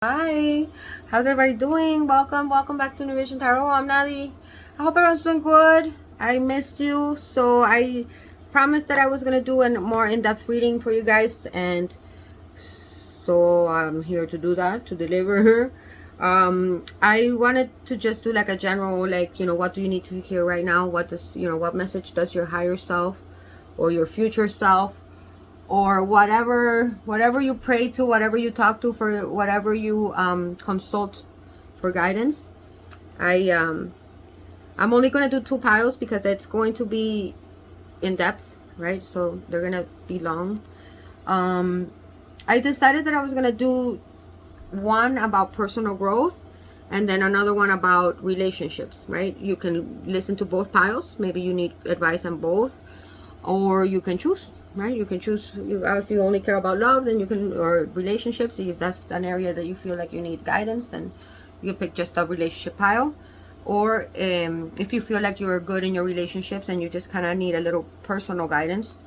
Hi, how's everybody doing? Welcome back to New Vision Tarot. I'm Natalie. I hope everyone's doing good. I missed you, so I promised that I was gonna do a more in-depth reading for you guys, and so I'm here to do that, to deliver. I wanted to just do like a general, like, what do you need to hear right now? What does, what message does your higher self or your future self, or whatever you pray to, whatever you talk to, for whatever you consult for guidance. I'm only going to do 2 piles because it's going to be in depth, right? So they're going to be long. I decided that I was going to do one about personal growth and then another one about relationships, right? You can listen to both piles. Maybe you need advice on both, or you can choose, right? You can choose. If you only care about love, then you can, or relationships, if that's an area that you feel like you need guidance, then you can pick just a relationship pile. Or if you feel like you're good in your relationships and you just kind of need a little personal guidance,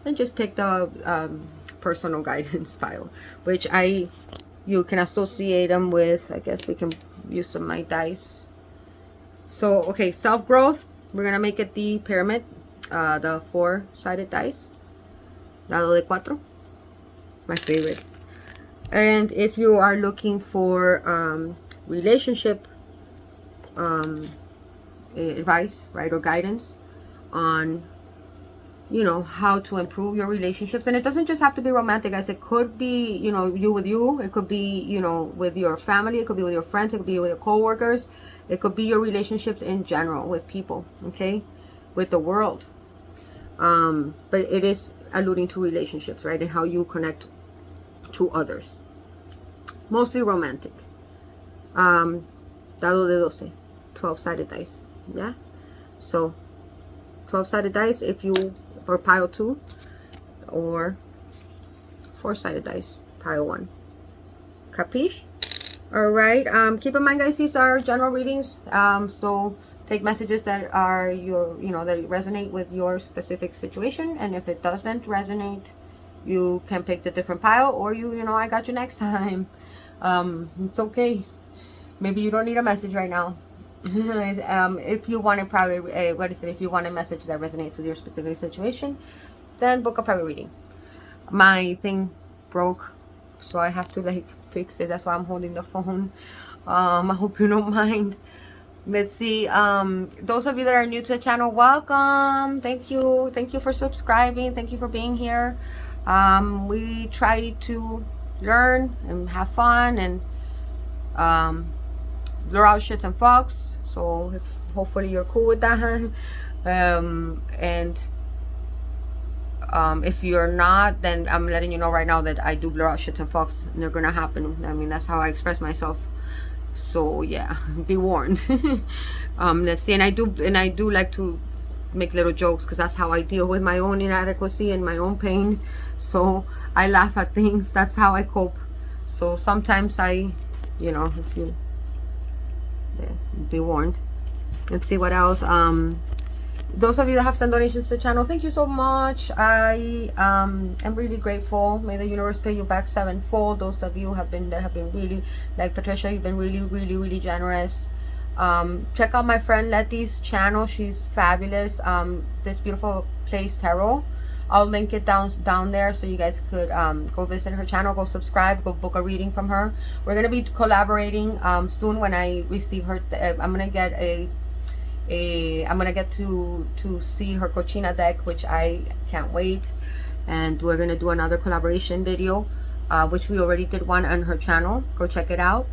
then just pick the personal guidance pile, which you can associate them with, I guess we can use some of my dice. So okay, self-growth, we're gonna make it the pyramid, the 4-sided dice, dado de 4. It's my favorite. And if you are looking for relationship advice, right, or guidance on how to improve your relationships, and it doesn't just have to be romantic, guys. It could be you with you, it could be with your family, it could be with your friends, it could be with your co-workers, it could be your relationships in general with people, okay, with the world. But it is alluding to relationships, right, and how you connect to others, mostly romantic. Dado de 12, 12-sided dice. Yeah, so 12-sided dice if you, for pile 2, or 4-sided dice, pile 1. Capiche? All right. Keep in mind, guys, these are general readings. So take messages that are that resonate with your specific situation, and if it doesn't resonate, you can pick the different pile, or I got you next time. It's okay. Maybe you don't need a message right now. If you want a private, if you want a message that resonates with your specific situation, then book a private reading. My thing broke, so I have to like fix it. That's why I'm holding the phone. I hope you don't mind. Let's see. Those of you that are new to the channel, welcome. Thank you for subscribing. Thank you for being here. We try to learn and have fun and blur out shits and fucks. So hopefully you're cool with that. If you're not, then I'm letting you know right now that I do blur out shits and fucks, and they're gonna happen. I mean, that's how I express myself. So yeah, be warned. Let's see. And I do like to make little jokes, because that's how I deal with my own inadequacy and my own pain. So I laugh at things. That's how I cope. So sometimes if you, yeah, be warned. Let's see what else. Those of you that have sent donations to the channel, thank you so much. I am really grateful. May the universe pay you back sevenfold. Those of you that have been really, like Patricia, you've been really, really, really generous. Check out my friend Letty's channel. She's fabulous. This Beautiful Place Tarot. I'll link it down there, so you guys could go visit her channel, go subscribe, go book a reading from her. We're gonna be collaborating soon. When I receive her, I'm gonna get to see her Cochina deck, which I can't wait. And we're gonna do another collaboration video, which we already did one on her channel. Go check it out,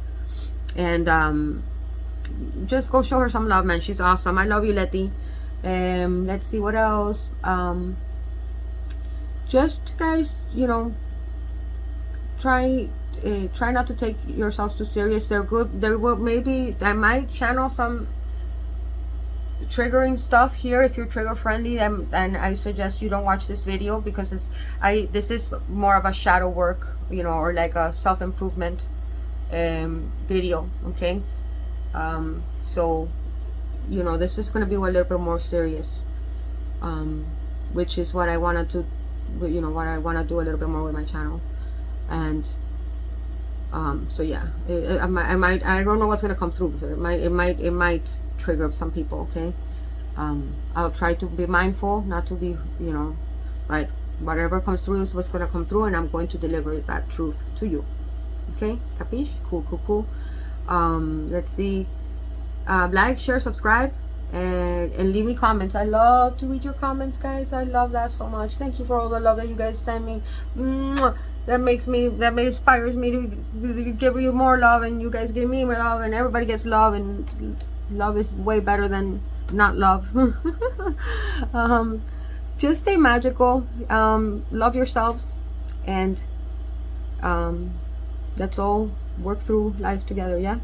and just go show her some love, man. She's awesome. I love you, Letty. Let's see what else. Just guys, try not to take yourselves too serious. They're good. I might channel some triggering stuff here. If you're trigger friendly, and I suggest you don't watch this video, because this is more of a shadow work, or like a self-improvement video, okay? So this is going to be a little bit more serious, which is what I wanted to, what I want to do a little bit more with my channel. And So yeah, I don't know what's gonna come through. So it might trigger some people. Okay. I'll try to be mindful, not to be, but whatever comes through is what's gonna come through, and I'm going to deliver that truth to you. Okay, capiche? Cool. Let's see. Like, share, subscribe, and leave me comments. I love to read your comments, guys. I love that so much. Thank you for all the love that you guys send me. Mwah. That inspires me to give you more love, and you guys give me more love, and everybody gets love, and love is way better than not love. Just stay magical. Love yourselves, and let's all work through life together. Yeah.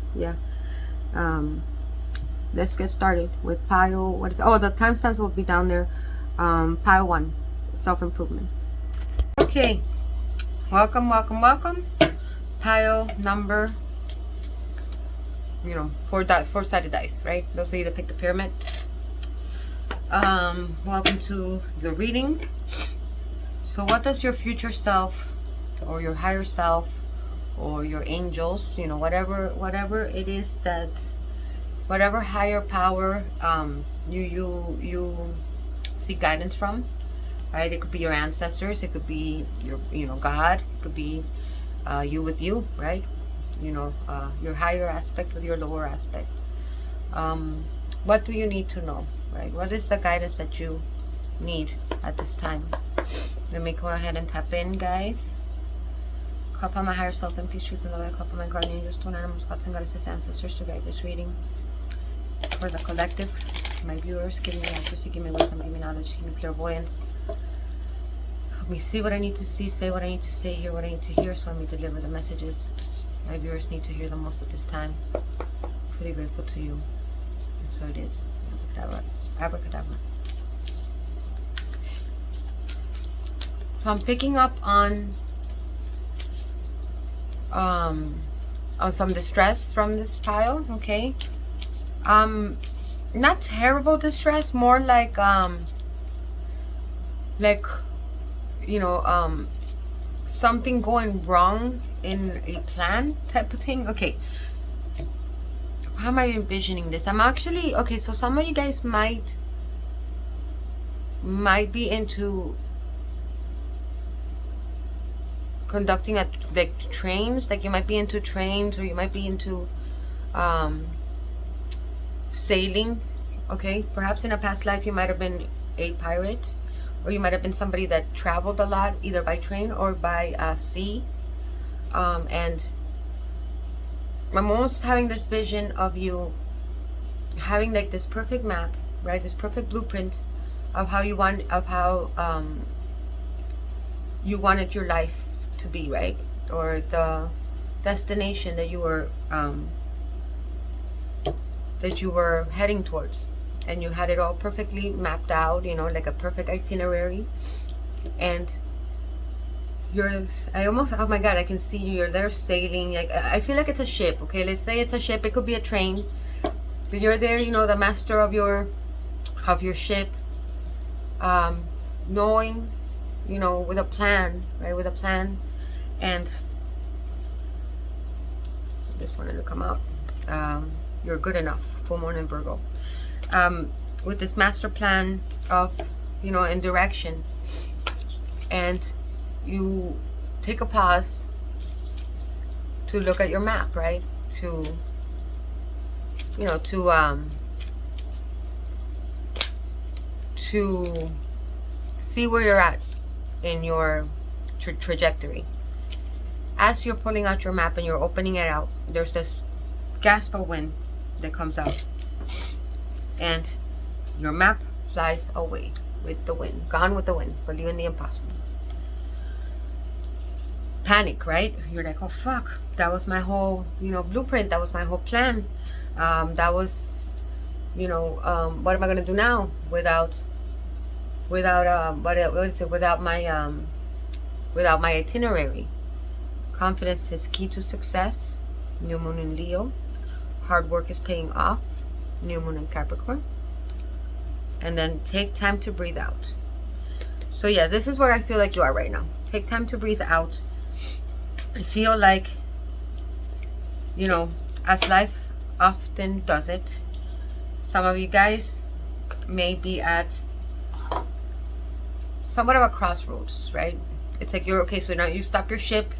Let's get started with pile. The timestamps will be down there. Pile 1, self-improvement. Okay, welcome. Pile number, 4-sided dice, right? Those of you that pick the pyramid. Welcome to the reading. So what does your future self, or your higher self, or your angels, whatever it is that, whatever higher power you seek guidance from, right? It could be your ancestors, it could be your God, it could be you with you, right? Your higher aspect with your lower aspect. What do you need to know, right? What is the guidance that you need at this time? Let me go ahead and tap in, guys. Call upon my higher self in peace, truth, and love. I call upon my guardian angels, to animals, gods, and goddesses, ancestors to guide this reading for the collective. My viewers, give me accuracy, give me wisdom, give me knowledge, give me clairvoyance. Help me see what I need to see, say what I need to say, hear what I need to hear, so let me deliver the messages my viewers need to hear the most at this time. Pretty grateful to you. And so it is. Abracadabra. So I'm picking up on some distress from this pile. Okay. Not terrible distress, more like something going wrong in a plan type of thing. Okay, how am I envisioning this? I'm actually, okay, so some of you guys might be into conducting trains, like you might be into trains, or you might be into sailing. Okay, perhaps in a past life you might have been a pirate, or you might have been somebody that traveled a lot, either by train or by sea. And I'm almost having this vision of you having like this perfect map, right? This perfect blueprint of how you wanted your life to be, right? Or the destination that you were heading towards, and you had it all perfectly mapped out, like a perfect itinerary. And oh my God, I can see you're there sailing. Like, I feel like it's a ship. Okay, let's say it's a ship. It could be a train, but you're there, the master of your ship, knowing, with a plan, right? With a plan. And this wanted to come out. You're good enough. Full moon in Virgo. With this master plan of, in direction, and you take a pause to look at your map, right? To see where you're at in your trajectory. As you're pulling out your map and you're opening it out, there's this gasp of wind that comes out, and your map flies away with the wind, gone with the wind, believing the impossible. Panic, right? You're like, oh fuck, that was my whole blueprint, that was my whole plan, that was what am I gonna do now without my itinerary? Confidence is key to success. New moon in Leo. Hard work is paying off. New moon in Capricorn. And then take time to breathe out. So yeah, this is where I feel like you are right now. Take time to breathe out. I feel like you know, as life often does it, some of you guys may be at somewhat of a crossroads, right? It's like you're okay, so now you stop your ship,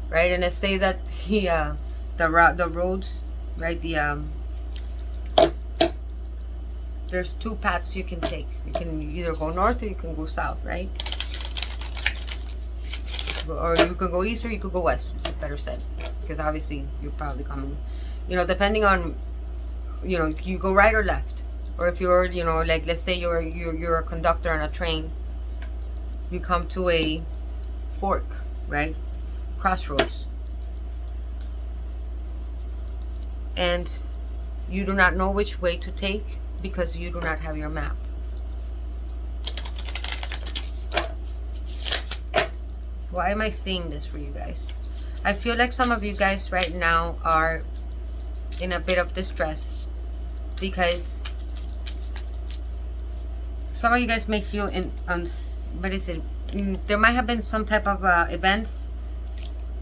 right? And let's say that the roads, right? There's two paths you can take. You can either go north or you can go south, right? Or you could go east or you could go west. It's better said, because obviously you're probably coming, you know, depending on, you know, you go right or left. Or if you're, you know, like let's say you're a conductor on a train, you come to a fork, right? Crossroads. And you do not know which way to take because you do not have your map. Why am I seeing this for you guys? I feel like some of you guys right now are in a bit of distress because some of you guys may feel in what is it? There might have been some type of events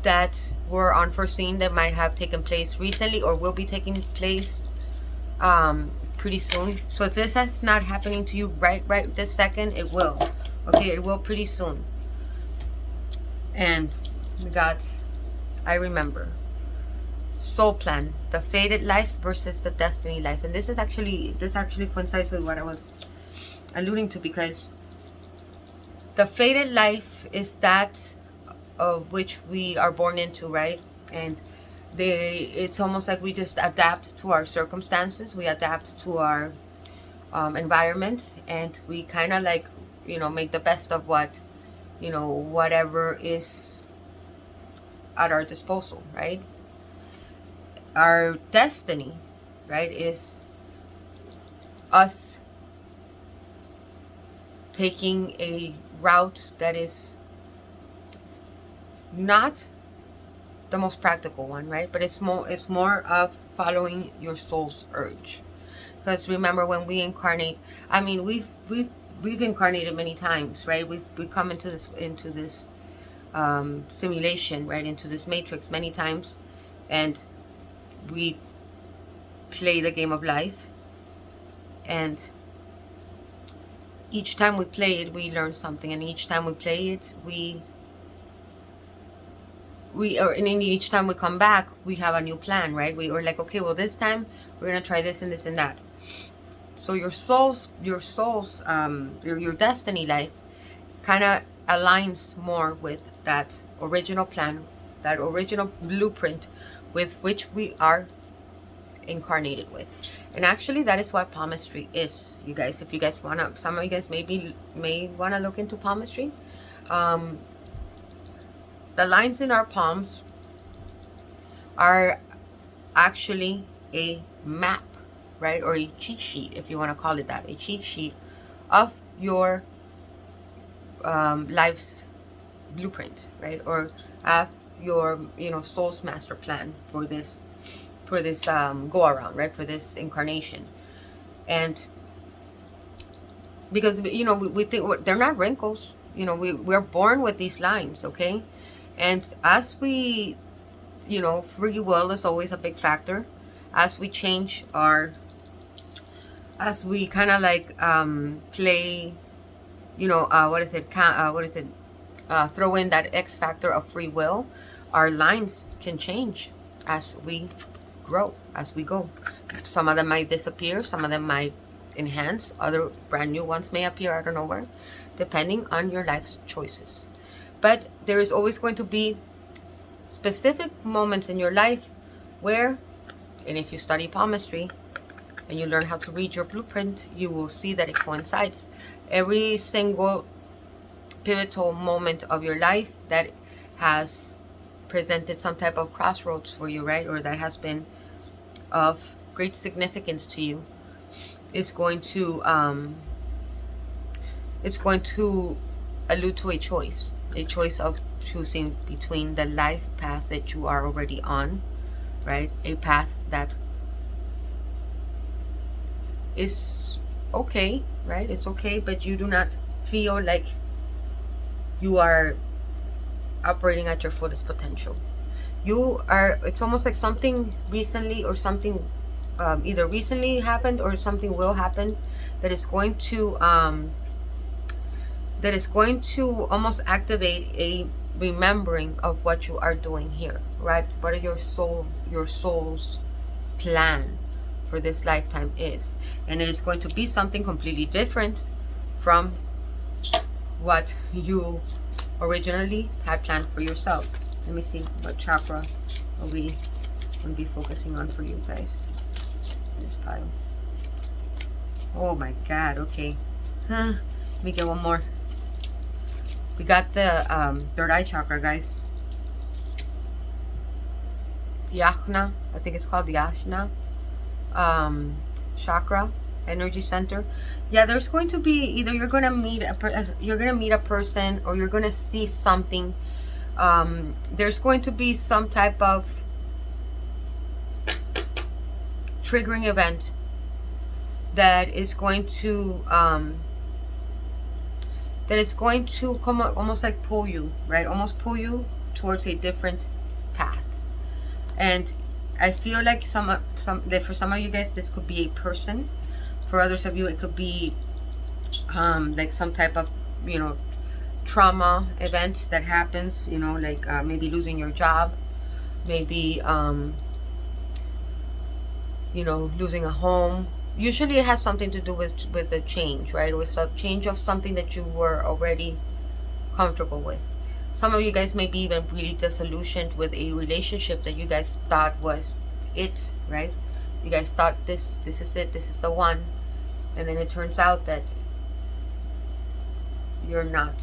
that were unforeseen that might have taken place recently or will be taking place pretty soon. So if this is not happening to you right this second, it will. Okay, it will pretty soon. And we got, I remember, soul plan, the fated life versus the destiny life. And this actually coincides with what I was alluding to, because the fated life is that of which we are born into, right? And it's almost like we just adapt to our circumstances, we adapt to our environment, and we kind of like, you know, make the best of what, you know, whatever is at our disposal, right? Our destiny, right, is us taking a route that is not the most practical one, right? But it's more of following your soul's urge. Because remember, when we incarnate, I mean, we've incarnated many times, right? We come into this simulation, right, into this matrix many times, and we play the game of life, and each time we play it, we learn something, and each time we play it, and then each time we come back, we have a new plan, right? We are like, okay, well, this time we're gonna try this and this and that. So your destiny life kind of aligns more with that original plan, that original blueprint with which we are incarnated with. And actually, that is what palmistry is, you guys. If you guys wanna, some of you guys may wanna look into palmistry. The lines in our palms are actually a map, right? Or a cheat sheet, if you want to call it that. A cheat sheet of your life's blueprint, right? Or of your, you know, soul's master plan for this go around, right? For this incarnation. And because, you know, we think they're not wrinkles. You know, we're born with these lines, okay? And as we, you know, free will is always a big factor. As we change as we kind of like play, you know, throw in that X factor of free will, our lines can change as we grow, as we go. Some of them might disappear, some of them might enhance, other brand new ones may appear out of nowhere, depending on your life's choices. But there is always going to be specific moments in your life where, and if you study palmistry and you learn how to read your blueprint, you will see that it coincides. Every single pivotal moment of your life that has presented some type of crossroads for you, right, or that has been of great significance to you, is going to allude to a choice of choosing between the life path that you are already on, right? A path that is okay, right? It's okay, but you do not feel like you are operating at your fullest potential. it's almost like something recently, or something either recently happened or something will happen, that is going to almost activate a remembering of what you are doing here, right? What are your soul's plan for this lifetime is. And it is going to be something completely different from what you originally had planned for yourself. Let me see what chakra are we going to be focusing on for you guys in this pile. Oh my God, okay. Let me get one more. We got the third eye chakra, guys. Yajna, I think it's called the Yajna chakra, energy center. Yeah, there's going to be either you're gonna meet a person, or you're gonna see something. There's going to be some type of triggering event that is going to come up, almost like pull you, right? Almost pull you towards a different path. And I feel like that for some of you guys, this could be a person. For others of you, it could be like some type of, you know, trauma event that happens, you know, like maybe losing your job, maybe you know, losing a home. Usually it has something to do with a change, right? With a change of something that you were already comfortable with. Some of you guys may be even really disillusioned with a relationship that you guys thought was it, right? You guys thought this is it, this is the one, and then it turns out that you're not.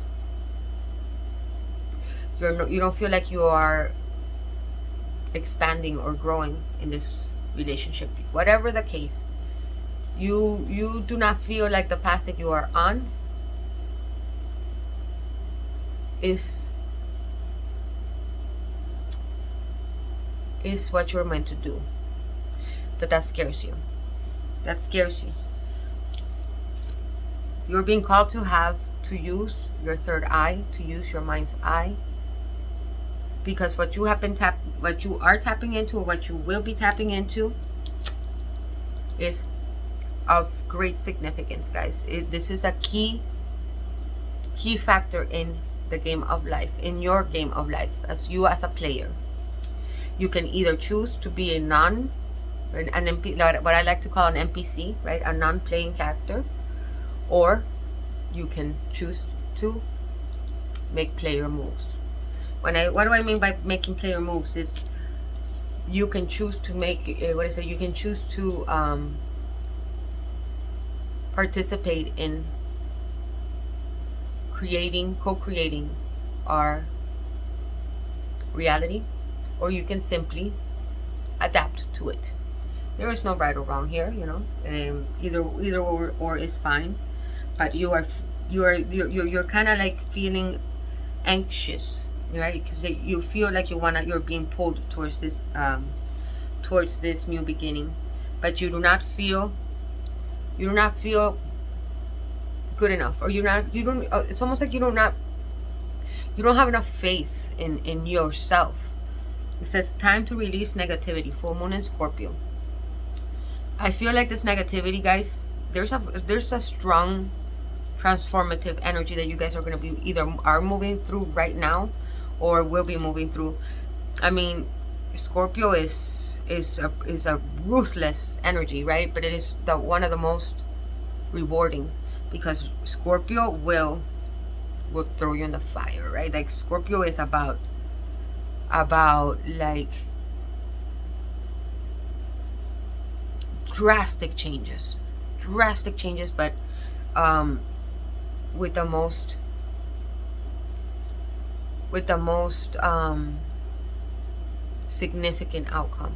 You don't feel like you are expanding or growing in this relationship. Whatever the case, you do not feel like the path that you are on is what you're meant to do. But that scares you. That scares you. You're being called to use your third eye, to use your mind's eye, because what you are tapping into, or what you will be tapping into, is of great significance, guys. This is a key factor in the game of life, in your game of life, as a player. You can either choose to be what I like to call an NPC, right? A non-playing character, or you can choose to make player moves. What do I mean by making player moves? Is you can choose to make you can choose to participate in co-creating our reality, or you can simply adapt to it. There is no right or wrong here, you know. Either or is fine, but you're kind of like feeling anxious, right? Because you feel like you're being pulled towards this new beginning, but you do not feel good enough, or it's almost like you don't have enough faith in yourself. It says time to release negativity. Full moon in Scorpio. I feel like this negativity, guys, there's a strong transformative energy that you guys are going to be are moving through right now, or will be moving through. I mean, Scorpio is a ruthless energy, right? But it is one of the most rewarding, because Scorpio will throw you in the fire, right? Like Scorpio is about like drastic changes, but with the most significant outcome.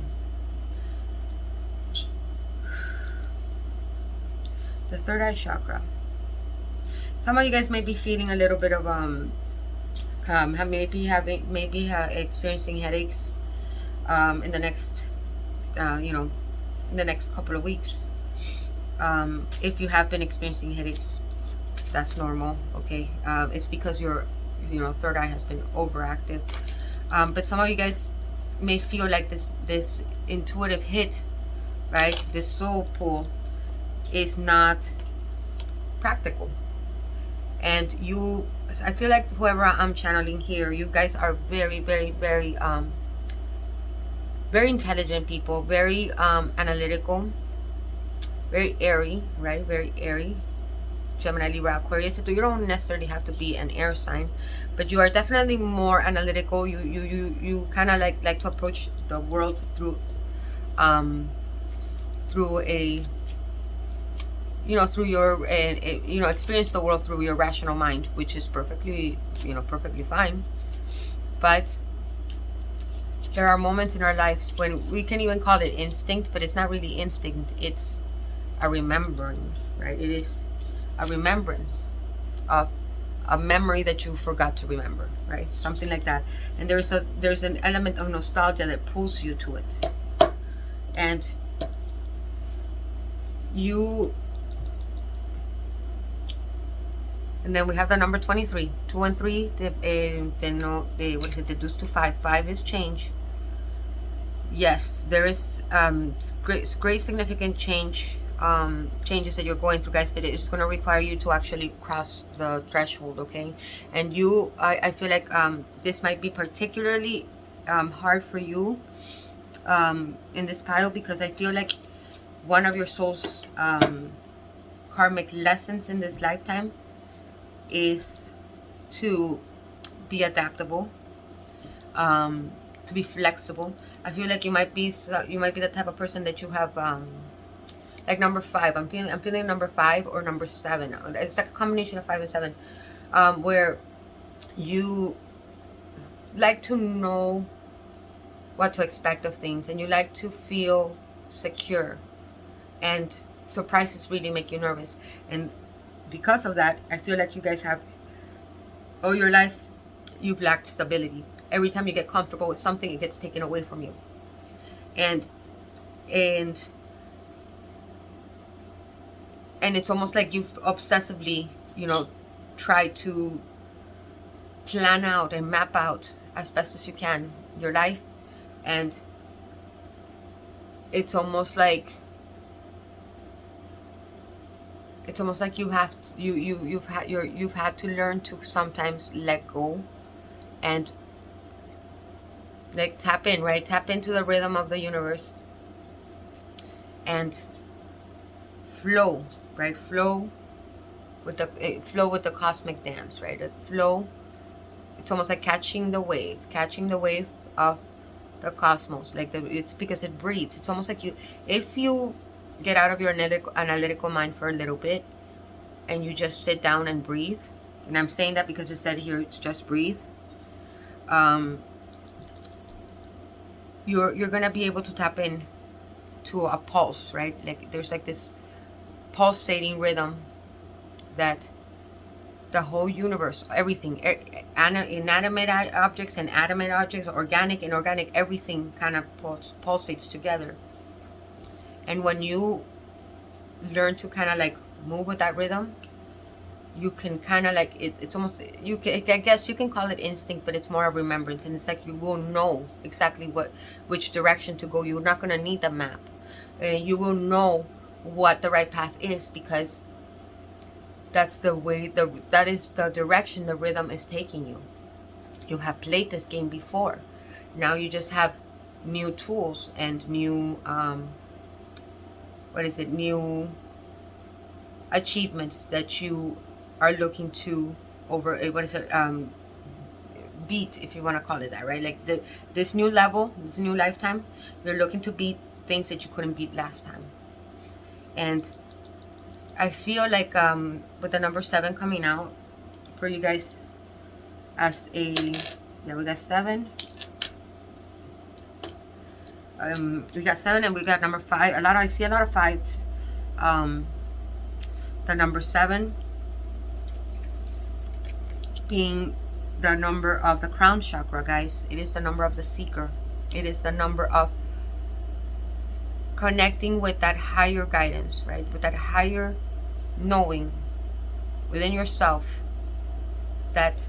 The third eye chakra. Some of you guys may be feeling a little bit of experiencing headaches in the next in the next couple of weeks. If you have been experiencing headaches, that's normal, okay? It's because your third eye has been overactive. But some of you guys may feel like this intuitive hit, right? This soul pull is not practical. And you, I feel like whoever I'm channeling here, you guys are very, very, very very intelligent people, very analytical, very airy, right? Very airy. Gemini, Libra, Aquarius. So you don't necessarily have to be an air sign, but you are definitely more analytical. You kind of like to approach the world through a, you know, through your you know, experience the world through your rational mind, which is perfectly, you know, perfectly fine. But there are moments in our lives when we can even call it instinct, but it's not really instinct, it's a remembrance, right? It is a remembrance of a memory that you forgot to remember, right? Something like that. And there's an element of nostalgia that pulls you to it. And then we have the number 23. 2 and 3, what is it? The deuce to 5. 5 is change. Yes, there is great significant changes that you're going through, guys, but it's going to require you to actually cross the threshold, okay? And I feel like this might be particularly hard for you in this pile, because I feel like one of your soul's karmic lessons in this lifetime is to be adaptable, to be flexible. I feel like you might be the type of person that you have like number 5. I'm feeling number 5 or number 7. It's like a combination of 5 and 7, where you like to know what to expect of things, and you like to feel secure, and surprises really make you nervous. And because of that, I feel like you guys have, all your life, you've lacked stability. Every time you get comfortable with something, it gets taken away from you. And it's almost like you've obsessively, you know, tried to plan out and map out as best as you can your life. And it's almost like you've had to learn to sometimes let go and like tap in, right? Tap into the rhythm of the universe and flow, right? Flow with the cosmic dance, right? Flow. It's almost like catching the wave of the cosmos. Like it's because it breathes. It's almost like if you get out of your analytical mind for a little bit and you just sit down and breathe. And I'm saying that because it said here to just breathe. You're gonna be able to tap in to a pulse, right? Like there's like this pulsating rhythm that the whole universe, everything, inanimate objects and animate objects, organic, inorganic, everything kind of pulsates together. And when you learn to kind of like move with that rhythm, you can kind of like it's almost, I guess you can call it instinct, but it's more a remembrance. And it's like you will know exactly which direction to go. You're not going to need the map. You will know what the right path is, because that's the way, that is the direction the rhythm is taking you. You have played this game before. Now you just have new tools and new new achievements that you are looking to beat, if you want to call it that, right? Like this new level, this new lifetime, you're looking to beat things that you couldn't beat last time. And I feel like with the number 7 coming out for you guys as we got 7. We got 7 and we got number 5. I see a lot of 5s. The number 7 being the number of the crown chakra, guys. It is the number of the seeker. It is the number of connecting with that higher guidance, right? With that higher knowing within yourself that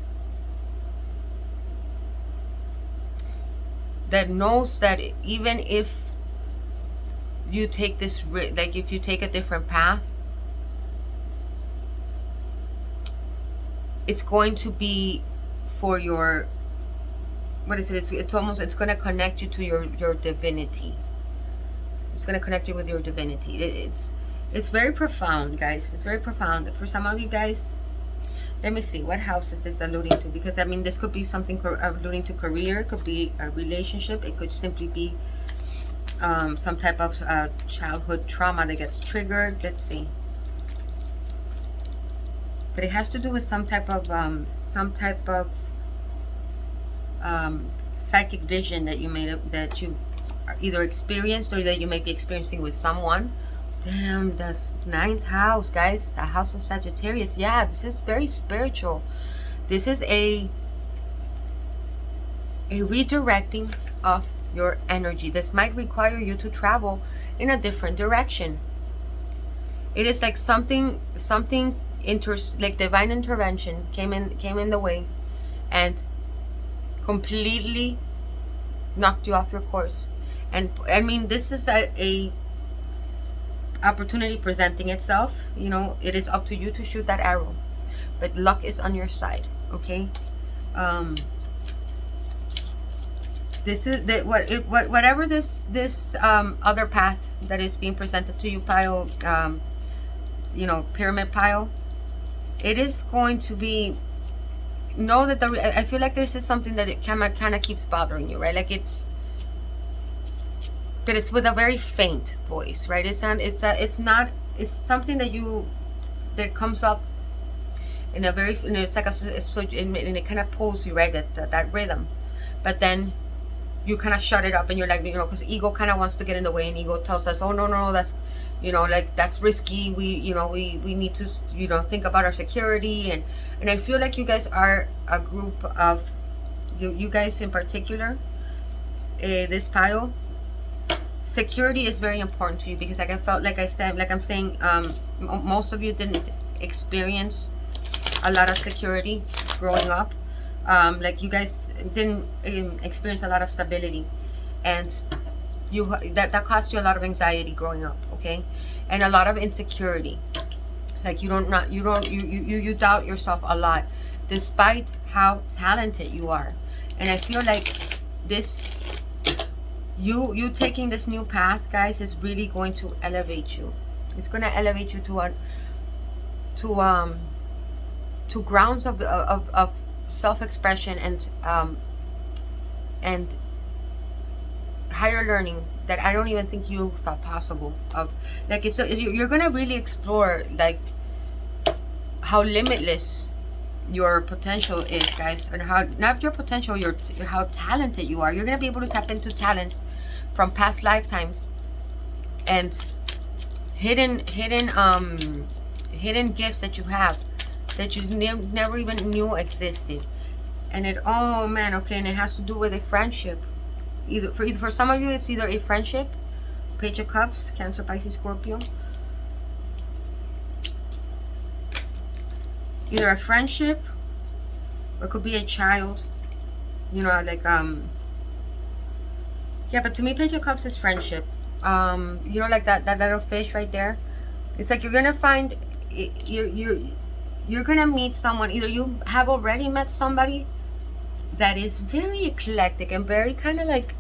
that knows that even if you take this, like if you take a different path, it's going to be for your, what is it, it's almost, it's going to connect you to your divinity. It's going to connect you with your divinity. It's very profound, guys. It's very profound for some of you guys. Let me see, what house is this alluding to? Because I mean, this could be something alluding to career, it could be a relationship, it could simply be some type of childhood trauma that gets triggered. Let's see. But it has to do with some type of psychic vision that you that you either experienced or that you may be experiencing with someone. Damn, the 9th house, guys, the house of Sagittarius. Yeah, this is very spiritual. This is a redirecting of your energy. This might require you to travel in a different direction. It is like something like divine intervention came in the way and completely knocked you off your course. And I mean, this is a opportunity presenting itself. You know, it is up to you to shoot that arrow, but luck is on your side. Okay. This is whatever this other path that is being presented to you, pile, you know, pyramid pile, it is going to be, know that I feel like this is something that it kind of keeps bothering you, right? Like it's with a very faint voice, right? It's something that comes up in a very, it's like and it kind of pulls you, right, that rhythm, but then you kind of shut it up and you're like, you know, because ego kind of wants to get in the way, and ego tells us, oh no, that's, you know, like that's risky, we need to, you know, think about our security. And I feel like you guys are a group of, you guys in particular, this pile, security is very important to you, because like I felt, like I said, like I'm saying, most of you didn't experience a lot of security growing up. Like you guys didn't experience a lot of stability, and that caused you a lot of anxiety growing up, okay, and a lot of insecurity. Like you doubt yourself a lot, despite how talented you are. And I feel like this, you taking this new path, guys, is really going to elevate you. It's going to elevate you to grounds of self-expression and higher learning that I don't even think you thought possible of. Like you're gonna really explore like how limitless your potential is, guys, and how, not your potential, how talented you are. You're gonna be able to tap into talents from past lifetimes and hidden gifts that you have that you never even knew existed. And it, oh man, okay, and it has to do with a friendship. Either for some of you, it's either a friendship, Page of Cups, Cancer, Pisces, Scorpio. Either a friendship, or it could be a child. You know, like yeah, but to me, Page of Cups is friendship. You know, like that little fish right there. It's like you're gonna find, you're gonna meet someone. Either you have already met somebody that is very eclectic and very kind of like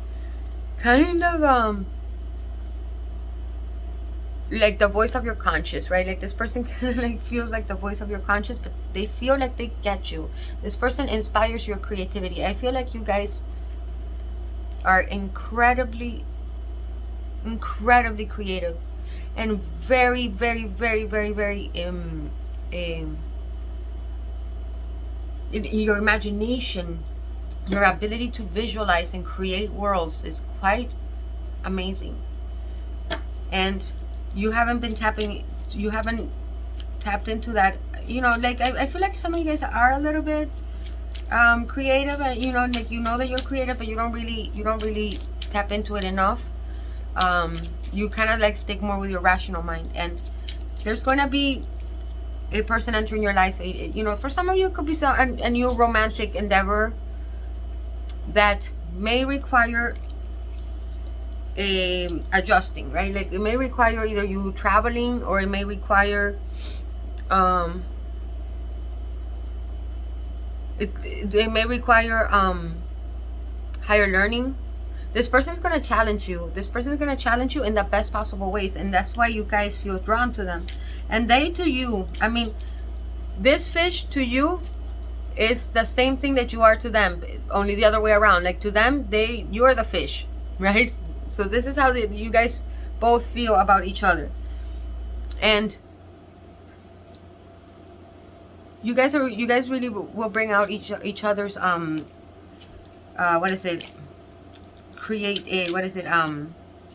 the voice of your conscience, right? Like this person kind of like feels like the voice of your conscience, but they feel like they get you. This person inspires your creativity. I feel like you guys are incredibly creative and very your imagination, your ability to visualize and create worlds is quite amazing. And you haven't tapped into that. You know, like I feel like some of you guys are a little bit creative, and you know, like you know that you're creative, but you don't really tap into it enough. You kind of like stick more with your rational mind. And there's going to be a person entering your life. You know, for some of you it could be a new romantic endeavor that may require a adjusting, right? Like it may require either you traveling, or it may require it may require higher learning. This person's going to challenge you. This person is going to challenge you in the best possible ways, and that's why you guys feel drawn to them. And they to you, I mean, this fish to you is the same thing that you are to them, only the other way around. Like to them, you're the fish, right? So this is how you guys both feel about each other. And you guys really will bring out each other's what is it, create a, what is it,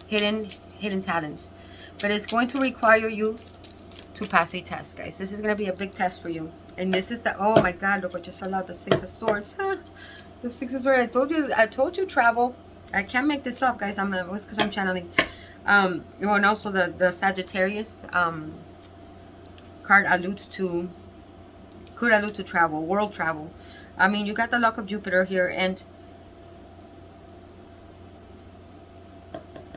hidden talents. But it's going to require you to pass a test, guys. This is going to be a big test for you. And this is the, oh my god, look what just fell out, the Six of Swords. The Six of Swords. I told you travel. I can't make this up, guys. It's because I'm channeling. And also the Sagittarius card could allude to travel, world travel. I mean, you got the luck of Jupiter here, and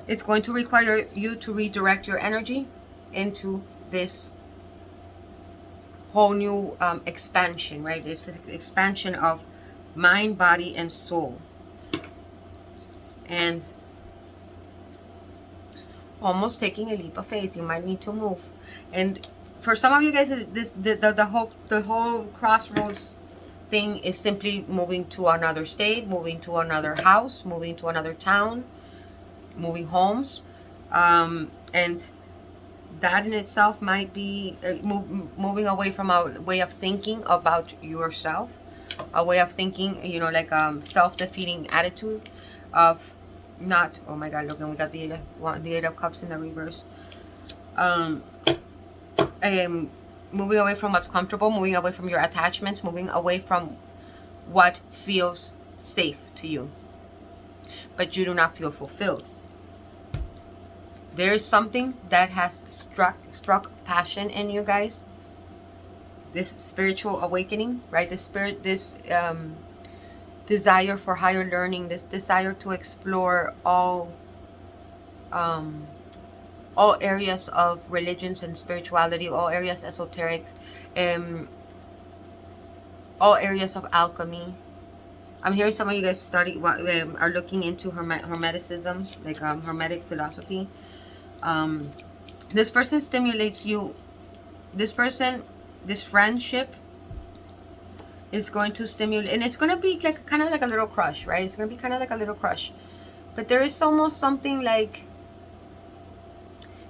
it's going to require you to redirect your energy into this whole new expansion, right? It's an expansion of mind, body, and soul. And almost taking a leap of faith. You might need to move. And for some of you guys, the whole crossroads thing is simply moving to another state, moving to another house, moving to another town, moving homes, and that in itself might be moving away from a way of thinking about yourself, a way of thinking, you know, like self-defeating attitude of not, oh my god, look, and we got the Eight of Cups in the reverse. Moving away from what's comfortable, moving away from your attachments, moving away from what feels safe to you, but you do not feel fulfilled. There is something that has struck passion in you guys. This spiritual awakening, right? This desire for higher learning, this desire to explore all areas of religions and spirituality, all areas esoteric, all areas of alchemy. I'm hearing some of you guys are looking into Hermeticism, like Hermetic philosophy. This person stimulates you. This friendship is going to stimulate, and it's going to be like kind of like a little crush, right? It's going to be kind of like a little crush, but there is almost something like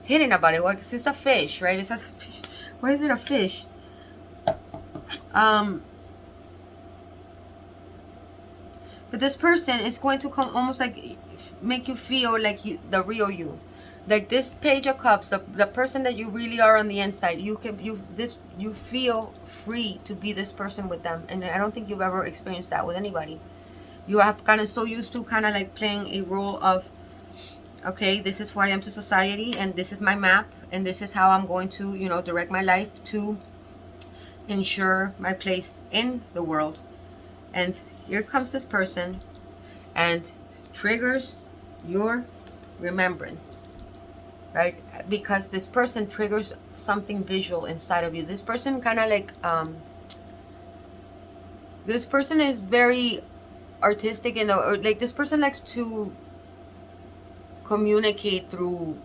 hidden about it. Well, it's a fish, right? It's a fish. Why is it a fish? But this person is going to come almost like make you feel like the real you. Like this Page of Cups, the person that you really are on the inside, you feel free to be this person with them. And I don't think you've ever experienced that with anybody. You are kind of so used to kind of like playing a role of, okay, this is who I am to society, and this is my map, and this is how I'm going to, you know, direct my life to ensure my place in the world. And here comes this person and triggers your remembrance, right? Because this person triggers something visual inside of you. This person kind of like this person is very artistic, and like this person likes to communicate through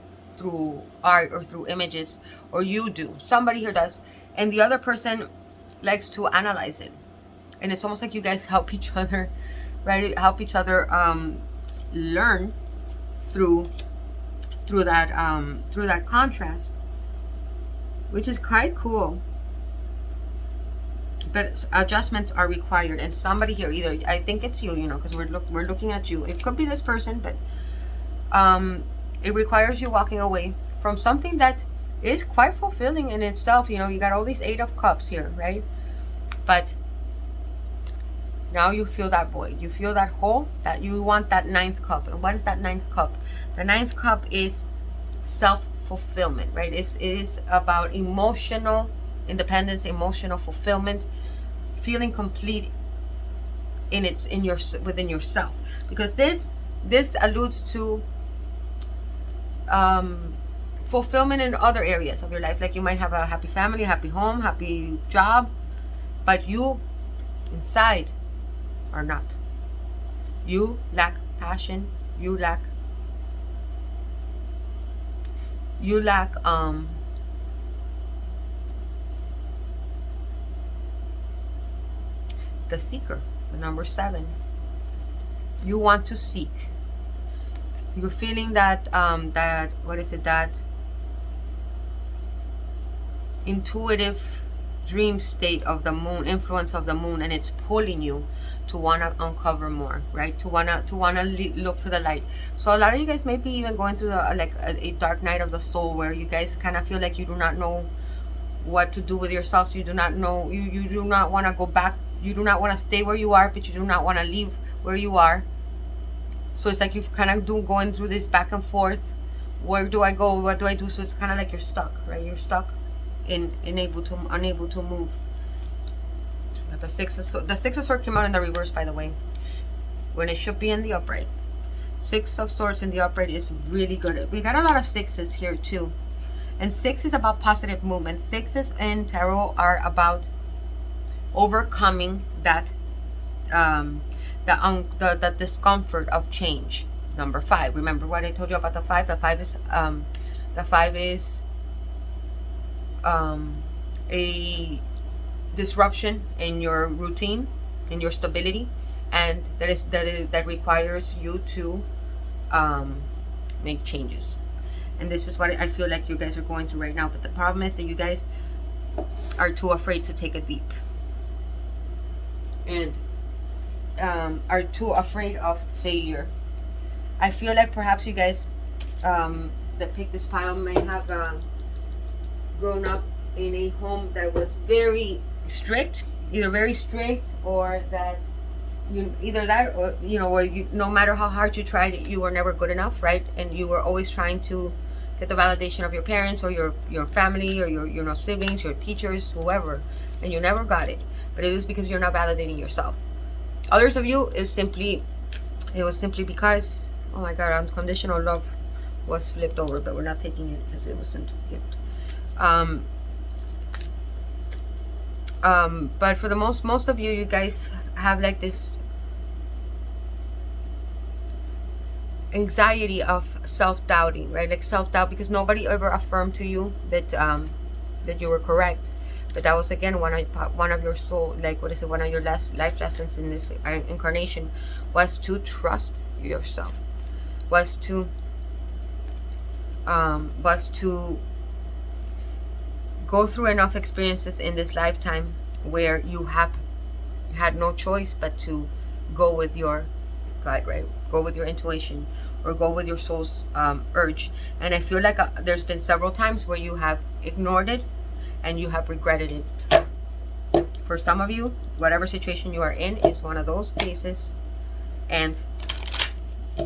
art or through images, or you do, somebody here does, and the other person likes to analyze it. And it's almost like you guys help each other, right? Help each other learn through that contrast, which is quite cool. But adjustments are required, and somebody here, either I think it's you, you know, because we're looking at you. It could be this person, but it requires you walking away from something that is quite fulfilling in itself. You know, you got all these Eight of Cups here, right? But now you feel that void. You feel that hole, that you want that Ninth Cup. And what is that Ninth Cup? The Ninth Cup is self-fulfillment, right? It is about emotional independence, emotional fulfillment, feeling complete within yourself, because this alludes to fulfillment in other areas of your life. Like you might have a happy family, happy home, happy job, but you inside are not. You lack passion. You lack the seeker, the number 7. You want to seek. You're feeling that that intuitive dream state of the moon, influence of the moon, and it's pulling you to want to uncover more, right? To want to look for the light. So a lot of you guys may be even going through a dark night of the soul, where you guys kind of feel like you do not know what to do with yourselves. You do not know, you do not want to go back. You do not want to stay where you are, but you do not want to leave where you are. So it's like you've kind of going through this back and forth. Where do I go? What do I do? So it's kind of like you're stuck, right? You're stuck unable to move. But the Six of Swords came out in the reverse, by the way, when it should be in the upright. 6 of Swords in the upright is really good. We got a lot of 6s here too, and 6 is about positive movement. 6s in tarot are about overcoming that the discomfort of change. Number 5. Remember what I told you about the 5? The 5 is a disruption in your routine, in your stability, and that requires you to make changes. And this is what I feel like you guys are going through right now. But the problem is that you guys are too afraid to take a leap, and are too afraid of failure. I feel like perhaps you guys that picked this pile may have grown up in a home that was very strict, either very strict, or that or where you, no matter how hard you tried, you were never good enough, right? And you were always trying to get the validation of your parents or your family or your siblings, your teachers, whoever, and you never got it. But it was because you're not validating yourself. Others of you, it was simply because, oh my God, unconditional love was flipped over, but we're not taking it because it wasn't a gift. But for the most of you, you guys have like this anxiety of self-doubting, right? Like self-doubt because nobody ever affirmed to you that that you were correct. But that was again one of your soul, like what is it? One of your last life lessons in this incarnation was to trust yourself, was to go through enough experiences in this lifetime where you had no choice but to go with your gut, right? Go with your intuition, or go with your soul's urge. And I feel like there's been several times where you have ignored it and you have regretted it. For some of you, whatever situation you are in is one of those cases, and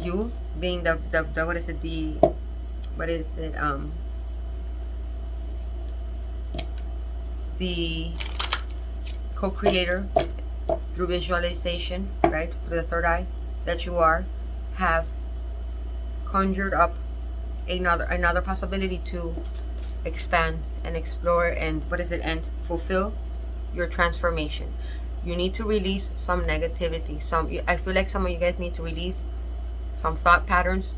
you being the co-creator through visualization, right, through the third eye that you are, have conjured up another possibility to expand and explore and and fulfill your transformation. You need to release some negativity. I feel like some of you guys need to release some thought patterns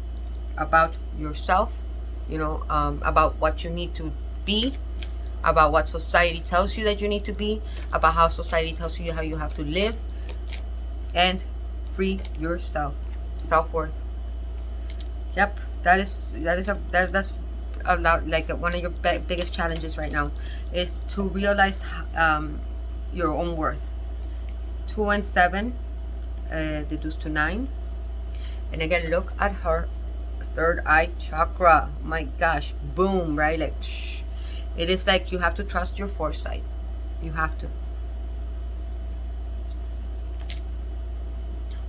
about yourself, about what you need to be, about what society tells you that you need to be, about how society tells you how you have to live, and free yourself. Self-worth. Yep, that's a lot, like one of your biggest challenges right now is to realize your own worth. 2 and 7 deduce to 9. And again, look at her third eye chakra. My gosh, boom, right? Like it is like you have to trust your foresight. You have to.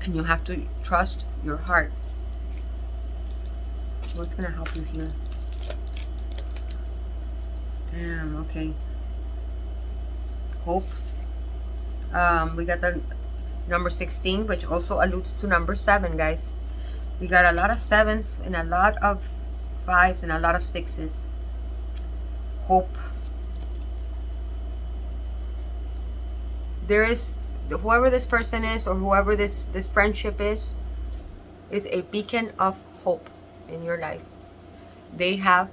And you have to trust your heart. What's gonna help you here? Damn, okay. Hope. We got the number 16, which also alludes to number 7, guys. We got a lot of 7s and a lot of 5s and a lot of 6s. Hope. There is, whoever this person is or whoever this friendship is a beacon of hope in your life. They're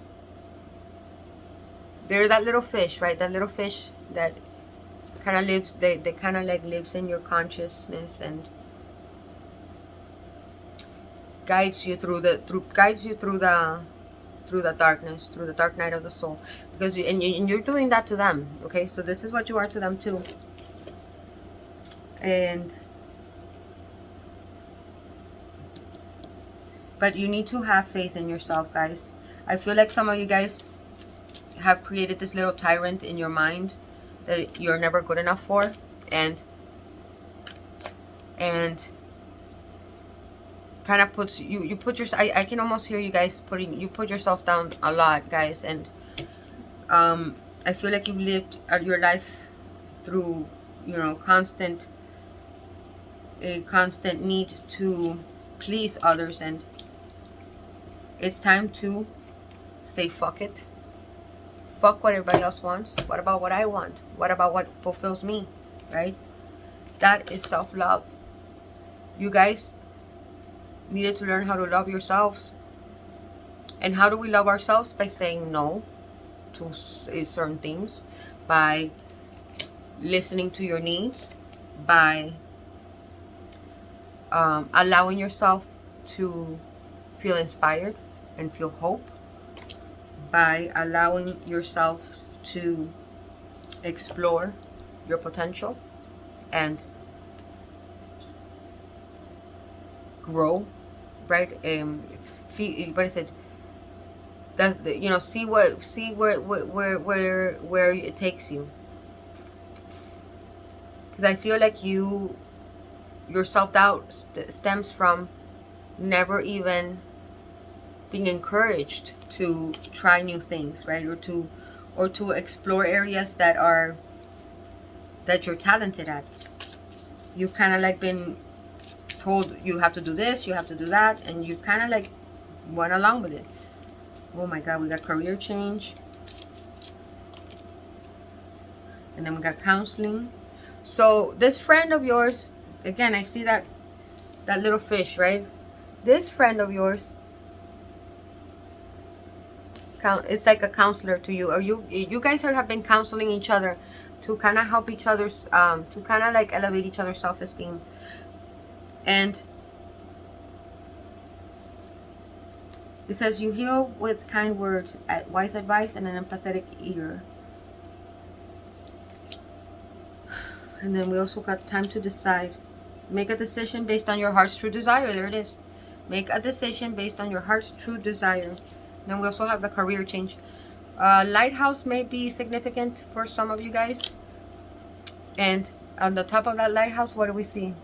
that little fish, right? That little fish that kind of lives, they kind of like lives in your consciousness and guides you through the darkness, through the dark night of the soul. Because you're doing that to them, okay? So this is what you are to them too. But you need to have faith in yourself, guys. I feel like some of you guys have created this little tyrant in your mind that you're never good enough for, and kind of puts you put yourself, I can almost hear you guys put yourself down a lot, guys. And I feel like you've lived your life through, you know, a constant need to please others, and it's time to say fuck it. Fuck what everybody else wants. What about what I want? What about what fulfills me, right? That is self-love. You guys needed to learn how to love yourselves. And how do we love ourselves? By saying no to certain things, by listening to your needs, by allowing yourself to feel inspired and feel hope, by allowing yourself to explore your potential and grow, right? What is it? That, you know, see where it takes you. Because I feel like your self-doubt stems from never even being encouraged to try new things, right? Or to explore areas that you're talented at. You've kind of like been told you have to do this, you have to do that, and you kind of like went along with it. Oh my God, we got career change. And then we got counseling. So this friend of yours, again, I see that little fish, right? This friend of yours, it's like a counselor to you, or you guys have been counseling each other to kind of help each other's, to kind of like elevate each other's self-esteem. And it says you heal with kind words, wise advice, and an empathetic ear. And then we also got time to decide. Make a decision based on your heart's true desire. There it is. Make a decision based on your heart's true desire. Then we also have the career change. Lighthouse may be significant for some of you guys. And on the top of that lighthouse, what do we see?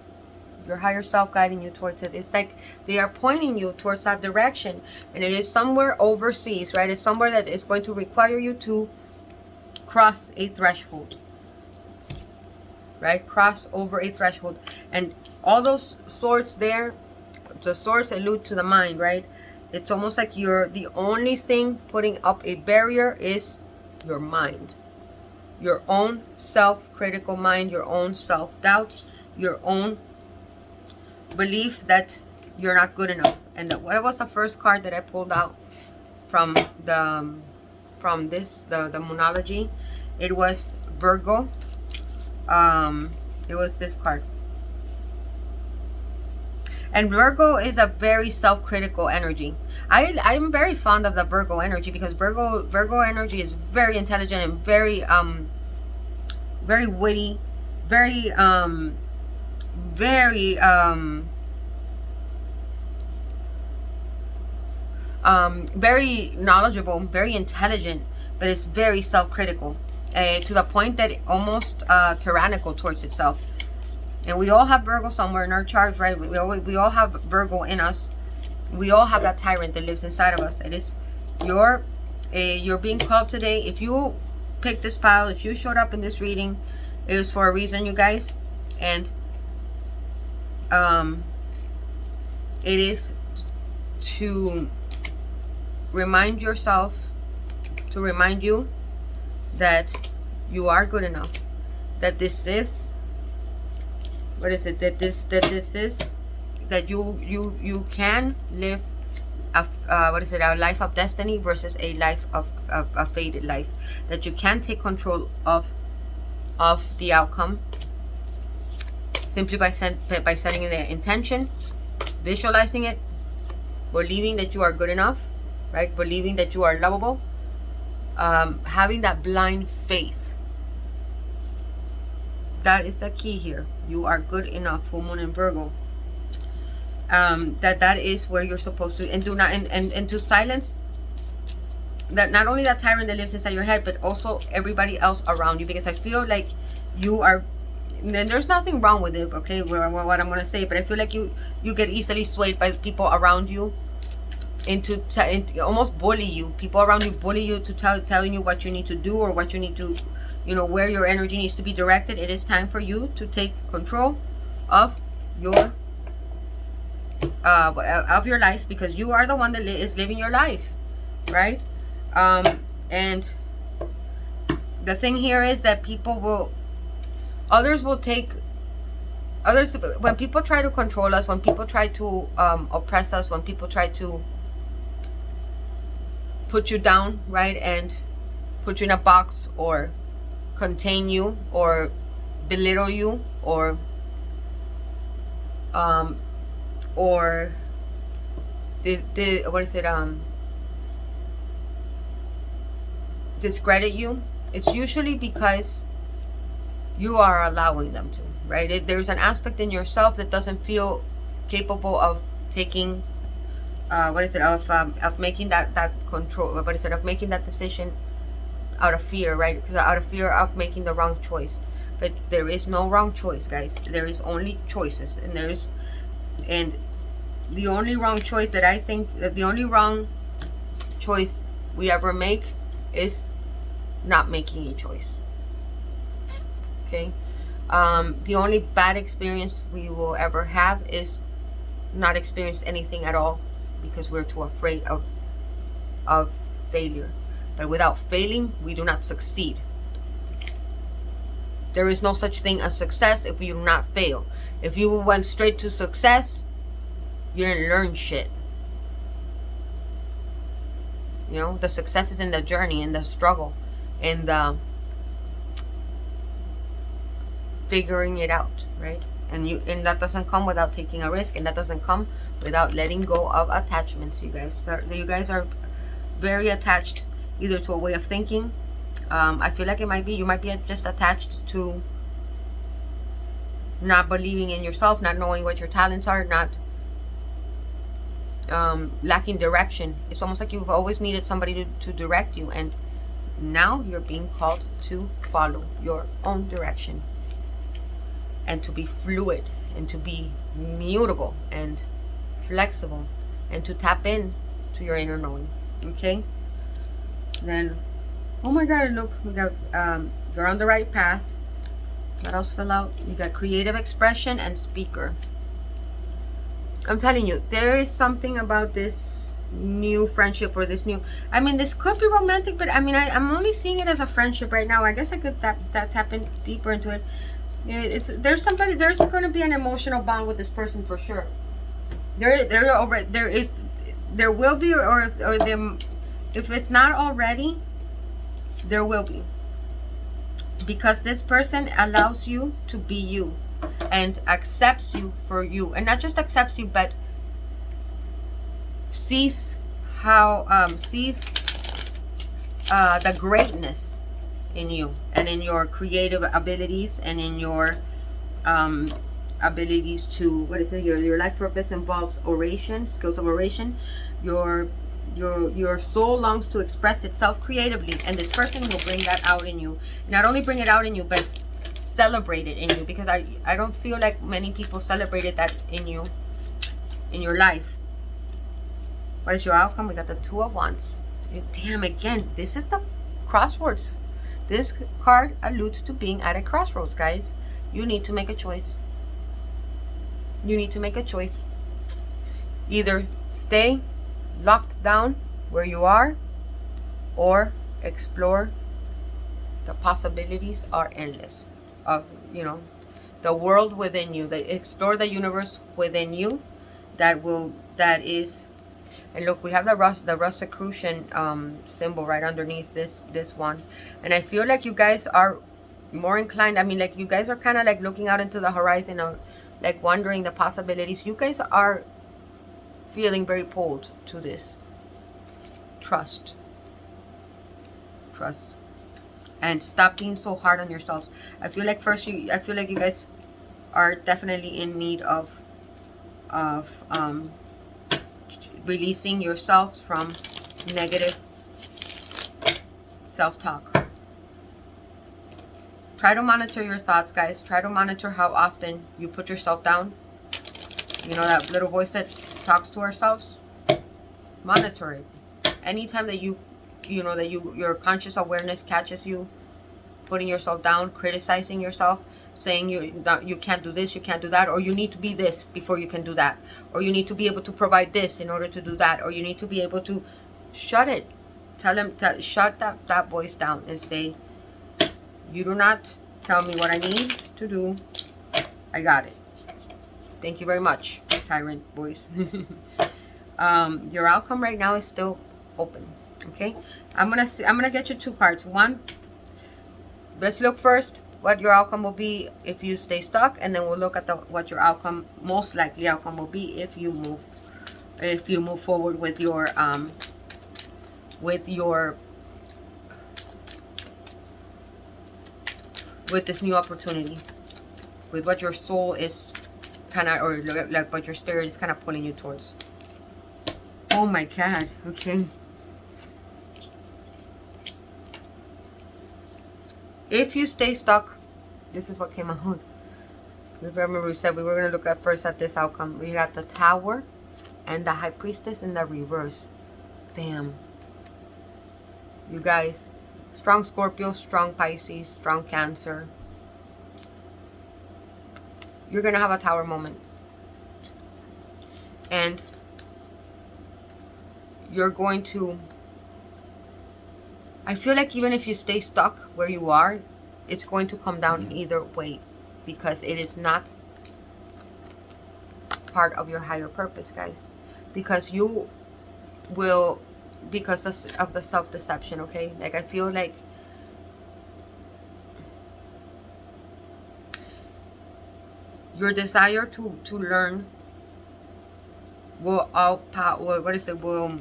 Your higher self guiding you towards it. It's like they are pointing you towards that direction. And it is somewhere overseas, right? It's somewhere that is going to require you to cross a threshold. Right? Cross over a threshold. And all those swords there, the swords allude to the mind, right? It's almost like you're the only thing putting up a barrier is your mind. Your own self-critical mind, your own self-doubt, your own belief that you're not good enough. And what was the first card that I pulled out from the Moonology? It was Virgo. It was this card. And Virgo is a very self-critical energy. I'm very fond of the Virgo energy because Virgo energy is very intelligent and very very witty, very very knowledgeable, very intelligent, but it's very self-critical, to the point that it almost tyrannical towards itself. And we all have Virgo somewhere in our charts, right? We all have Virgo in us. We all have that tyrant that lives inside of us. It is you're being called today. If you picked this pile, if you showed up in this reading, it was for a reason, you guys. And It is to remind yourself, to remind you that you are good enough, that this is, what is it, that this is, that you can live a a life of destiny versus a life of a fated life, that you can take control of the outcome simply by setting the intention, visualizing it, believing that you are good enough, right? Believing that you are lovable, having that blind faith. That is the key here. You are good enough, full moon in Virgo. That is where you're supposed to, and do not, and to silence that, not only that tyrant that lives inside your head, but also everybody else around you, because I feel like you are, and there's nothing wrong with it, okay, what I'm going to say, but I feel like you get easily swayed by people around you into almost bully you. People around you bully you to telling you what you need to do, or what you need to, you know, where your energy needs to be directed. It is time for you to take control of your life, because you are the one that is living your life, right? And the thing here is that others, when people try to control us, when people try to oppress us, when people try to put you down, right, and put you in a box, or contain you, or belittle you, or discredit you, it's usually because you are allowing them to, right? There's an aspect in yourself that doesn't feel capable of taking of making that control, of making that decision out of fear, right? Because out of fear of making the wrong choice. But there is no wrong choice, guys. There is only choices, and the only wrong choice that I think, that the only wrong choice we ever make is not making a choice. Okay? The only bad experience we will ever have is not experience anything at all, because we're too afraid of failure. But without failing, we do not succeed. There is no such thing as success if you do not fail. If you went straight to success, you didn't learn shit. You know, the success is in the journey, in the struggle, in the figuring it out, right? And that doesn't come without taking a risk, and that doesn't come without letting go of attachments. You guys are very attached, either to a way of thinking. I feel like you might be just attached to not believing in yourself, not knowing what your talents are, not lacking direction. It's almost like you've always needed somebody to direct you, and now you're being called to follow your own direction, and to be fluid, and to be mutable and flexible, and to tap in to your inner knowing. Okay? Then, oh my God, look, we got you're on the right path. What else fell out? You got creative expression and speaker. I'm telling you, there is something about this new friendship, or this new, I mean, this could be romantic, but I mean, I'm only seeing it as a friendship right now. I guess I could tap in deeper into it. There's going to be an emotional bond with this person for sure. There will be, or if it's not already, there will be, because this person allows you to be you, and accepts you for you, and not just accepts you, but sees the greatness in you, and in your creative abilities, and in your abilities to, your life purpose involves oration, skills of oration. Your soul longs to express itself creatively, and this person will bring that out in you. Not only bring it out in you, but celebrate it in you, because I don't feel like many people celebrated that in you, in your life. What is your outcome? We got the Two of Wands. Damn, again, this is the crossroads. This card alludes to being at a crossroads, guys. You need to make a choice. you need to make a choice. Either stay locked down where you are, or explore. The possibilities are endless of, you know, the world within you. Explore the universe within you. That is. And look, we have the Rosicrucian symbol right underneath this one. And I feel like you guys are more inclined, I mean, like, you guys are kind of like looking out into the horizon of, like, wondering the possibilities. You guys are feeling very pulled to this. Trust. And stop being so hard on yourselves. I feel like I feel like you guys are definitely in need of releasing yourselves from negative self-talk. Try to monitor your thoughts, guys. Try to monitor how often you put yourself down. You know, that little voice that talks to ourselves. Monitor it. Anytime that your conscious awareness catches you putting yourself down, criticizing yourself, saying you can't do this, you can't do that, or you need to be this before you can do that, or you need to be able to provide this in order to do that, or you need to be able to, shut it. Tell them to shut that voice down and say, you do not tell me what I need to do. I got it. Thank you very much, tyrant voice. Your outcome right now is still open. Okay, I'm gonna get you 2 cards. One, let's look first what your outcome will be if you stay stuck, and then we'll look at what your outcome, most likely outcome, will be if you move forward with your with this new opportunity, with what your soul is kind of, or like what your spirit is kind of pulling you towards. Oh my God. Okay. If you stay stuck, this is what came out. Remember, we said we were going to look at first at this outcome. We got the Tower and the High Priestess in the reverse. Damn. You guys, strong Scorpio, strong Pisces, strong Cancer. You're going to have a Tower moment. And you're going to, I feel like even if you stay stuck where you are, it's going to come down either way, because it is not part of your higher purpose, guys. Because you will, because of the self-deception, okay? Like, I feel like your desire to learn will will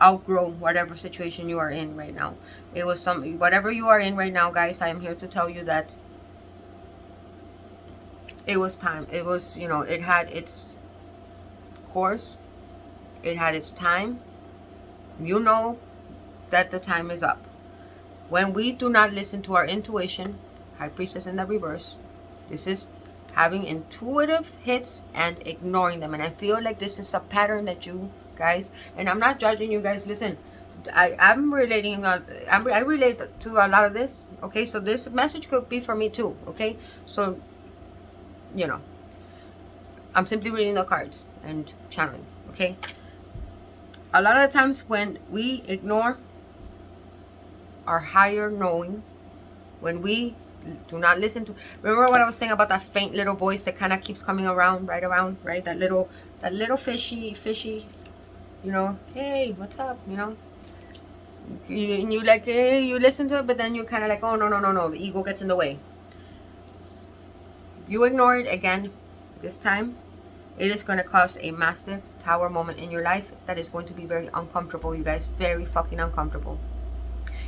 outgrow whatever situation you are in right now. It was whatever you are in right now, guys, I am here to tell you that it was time. It was, you know, it had its course. It had its time. You know that the time is up. When we do not listen to our intuition, High Priestess in the reverse, this is having intuitive hits and ignoring them. And I feel like this is a pattern that you guys, and I'm not judging you guys, listen, I'm relating, I relate to a lot of this, okay? So this message could be for me too, okay? So, you know, I'm simply reading the cards and channeling, okay? A lot of the times when we ignore our higher knowing, when we do not listen to, remember what I was saying about that faint little voice that kind of keeps coming around, right? That little fishy, you know, hey, what's up, you know? You like, hey, you listen to it, but then you're kind of like, oh, no, the ego gets in the way. You ignore it again this time, it is going to cause a massive Tower moment in your life that is going to be very uncomfortable, you guys. Very fucking uncomfortable.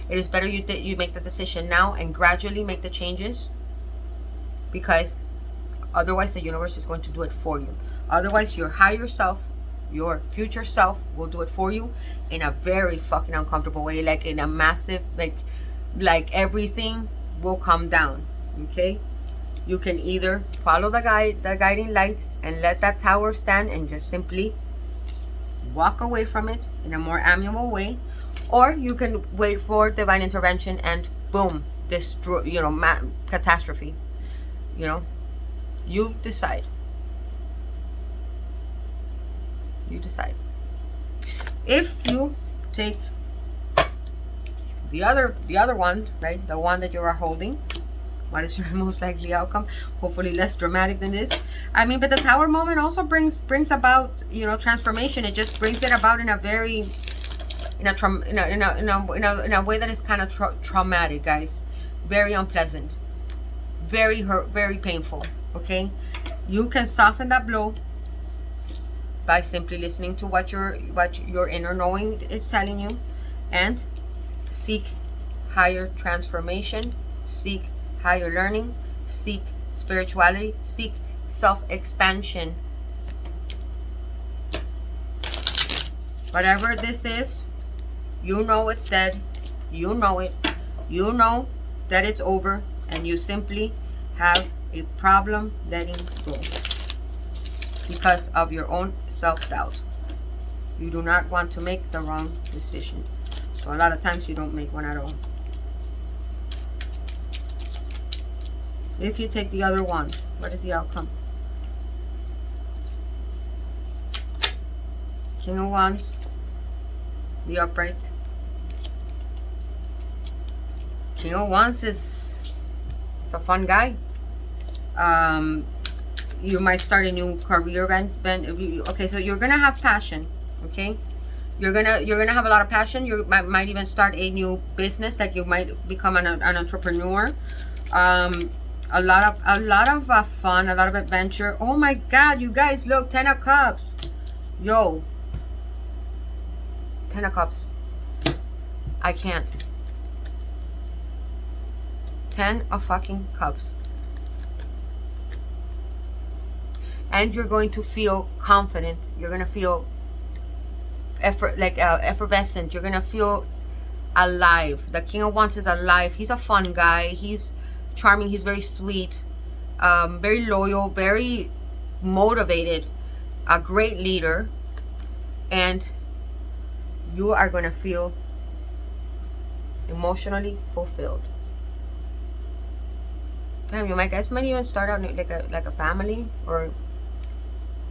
It is better you make the decision now and gradually make the changes, because otherwise the universe is going to do it for you. Otherwise your higher self, your future self, will do it for you in a very fucking uncomfortable way, like in a massive, like everything will come down, okay? You can either follow the guiding light and let that tower stand and just simply walk away from it in a more amiable way, or you can wait for divine intervention and boom, destroy, you know, catastrophe. You know, you decide. You decide. If you take the other one, right, the one that you are holding, what is your most likely outcome? Hopefully less dramatic than this. I mean, but the Tower moment also brings about, you know, transformation. It just brings it about in a very, in a way that is kind of traumatic, guys. Very unpleasant, very hurt, very painful. Okay, you can soften that blow by simply listening to what your inner knowing is telling you, and seek higher transformation, seek higher learning, seek spirituality, seek self-expansion. Whatever this is, you know it's dead. You know it. You know that it's over, and you simply have a problem letting go because of your own self-doubt. You do not want to make the wrong decision. So a lot of times you don't make one at all. If you take the other one, what is the outcome? King of Wands, the upright. King of Wands is a fun guy. You might start a new career okay, so you're gonna have passion. Okay, you're gonna have a lot of passion. You might even start a new business, like you might become an entrepreneur. A lot of fun, a lot of adventure. Oh my God, you guys, look, 10 of Cups. Yo, 10 of Cups. I can't. 10 of fucking Cups. And you're going to feel confident. You're going to feel effervescent. You're going to feel alive. The King of Wands is alive. He's a fun guy. He's charming. He's very sweet. Very loyal. Very motivated. A great leader. And you are going to feel emotionally fulfilled. Damn, you guys might even start out like a family, or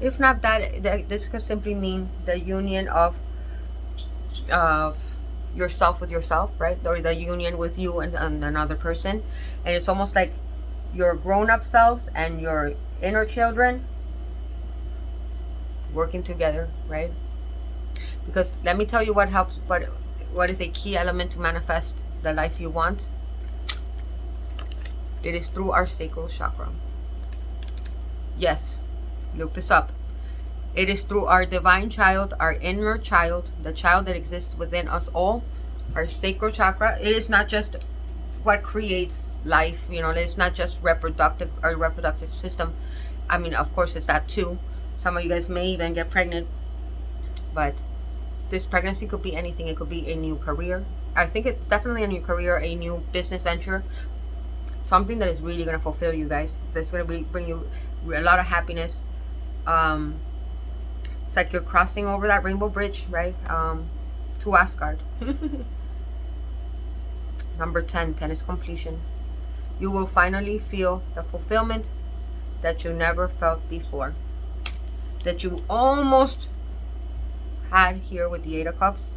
if not that, this could simply mean the union of yourself with yourself, right? Or the union with you and another person. And it's almost like your grown-up selves and your inner children working together, right? Because let me tell you what helps, what is a key element to manifest the life you want. It is through our sacral chakra. Yes, look this up. It is through our divine child, our inner child, the child that exists within us all, our sacral chakra. It is not just what creates life, you know, it's not just our reproductive system. I mean, of course, it's that too. Some of you guys may even get pregnant, but this pregnancy could be anything. It could be a new career. I think it's definitely a new career, a new business venture. Something that is really going to fulfill you guys. That's going to bring you a lot of happiness. It's like you're crossing over that rainbow bridge, right? To Asgard. Number 10. 10 is completion. You will finally feel the fulfillment that you never felt before. That you almost had here with the 8 of Cups.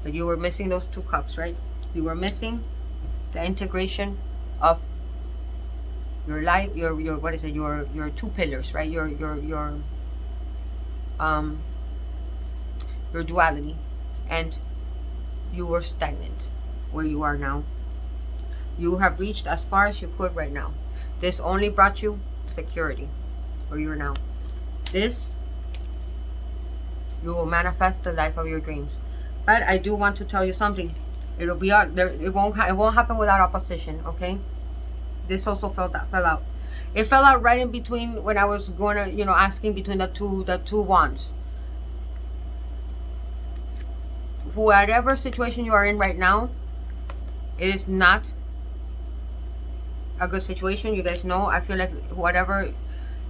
But you were missing those 2 cups, right? You were missing the integration of your life, your what is it, your 2 pillars, right? Your duality. And you were stagnant where you are now. You have reached as far as you could right now. This only brought you security where you are now. This, you will manifest the life of your dreams. But I do want to tell you something. It'll be out there. It won't happen without opposition. Okay. This also fell out. It fell out right in between when I was going to, you know, asking between the two wands. Whatever situation you are in right now, it is not a good situation. You guys know, I feel like whatever,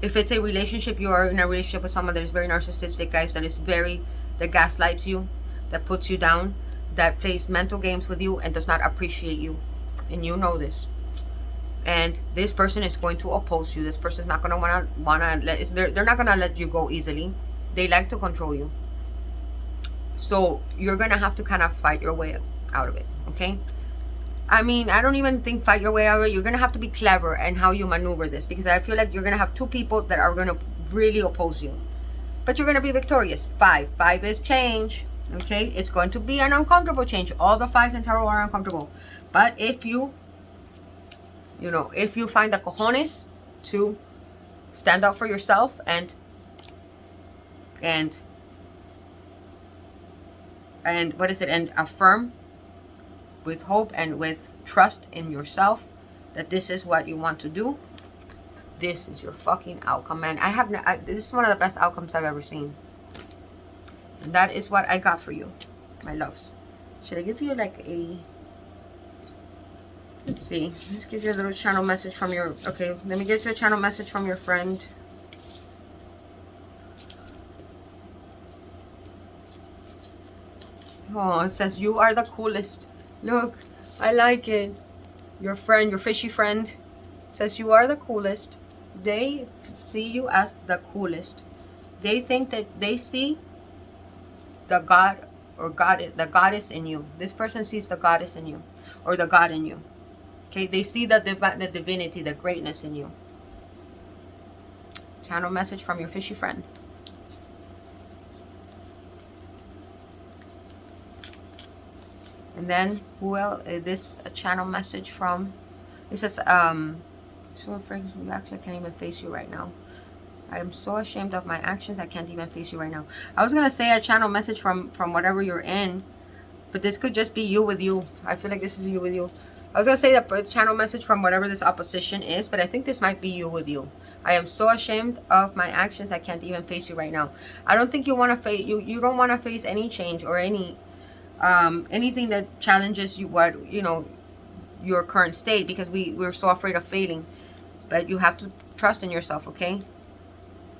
if it's a relationship, you are in a relationship with someone that is very narcissistic, guys, that gaslights you, that puts you down, that plays mental games with you and does not appreciate you. And you know this. And this person is going to oppose you. This person is not going to wanna they're not going to let you go easily. They like to control you. So you're gonna have to kind of fight your way out of it, okay? I mean, I don't even think fight your way out of it. You're gonna have to be clever in how you maneuver this, because I feel like you're gonna have two people that are gonna really oppose you, but you're gonna be victorious. Five is change, okay? It's going to be an uncomfortable change. All the fives in tarot are uncomfortable, but if you know, if you find the cojones to stand up for yourself and what is it, and affirm with hope and with trust in yourself that this is what you want to do, this is your fucking outcome, man. This is one of the best outcomes I've ever seen, and that is what I got for you, my loves. Should I give you like a, let's see, let's give you a little channel message from your, okay, let me get you a channel message from your friend. Oh, it says, you are the coolest. Look, I like it. Your friend, your fishy friend, says you are the coolest. They see you as the coolest. They think that they see the God or the goddess in you. This person sees the goddess in you, or the God in you. Okay, they see the divinity, the greatness in you. Channel message from your fishy friend. And then, who else is this a channel message from? It says, so afraid you actually can't even face you right now. I am so ashamed of my actions, I can't even face you right now. I was going to say a channel message from whatever you're in, but this could just be you with you. I feel like this is you with you. I was going to say the channel message from whatever this opposition is, but I think this might be you with you. I am so ashamed of my actions, I can't even face you right now. I don't think you want to face, you don't want to face any change or any anything that challenges you, your current state, because we're so afraid of failing. But you have to trust in yourself, okay?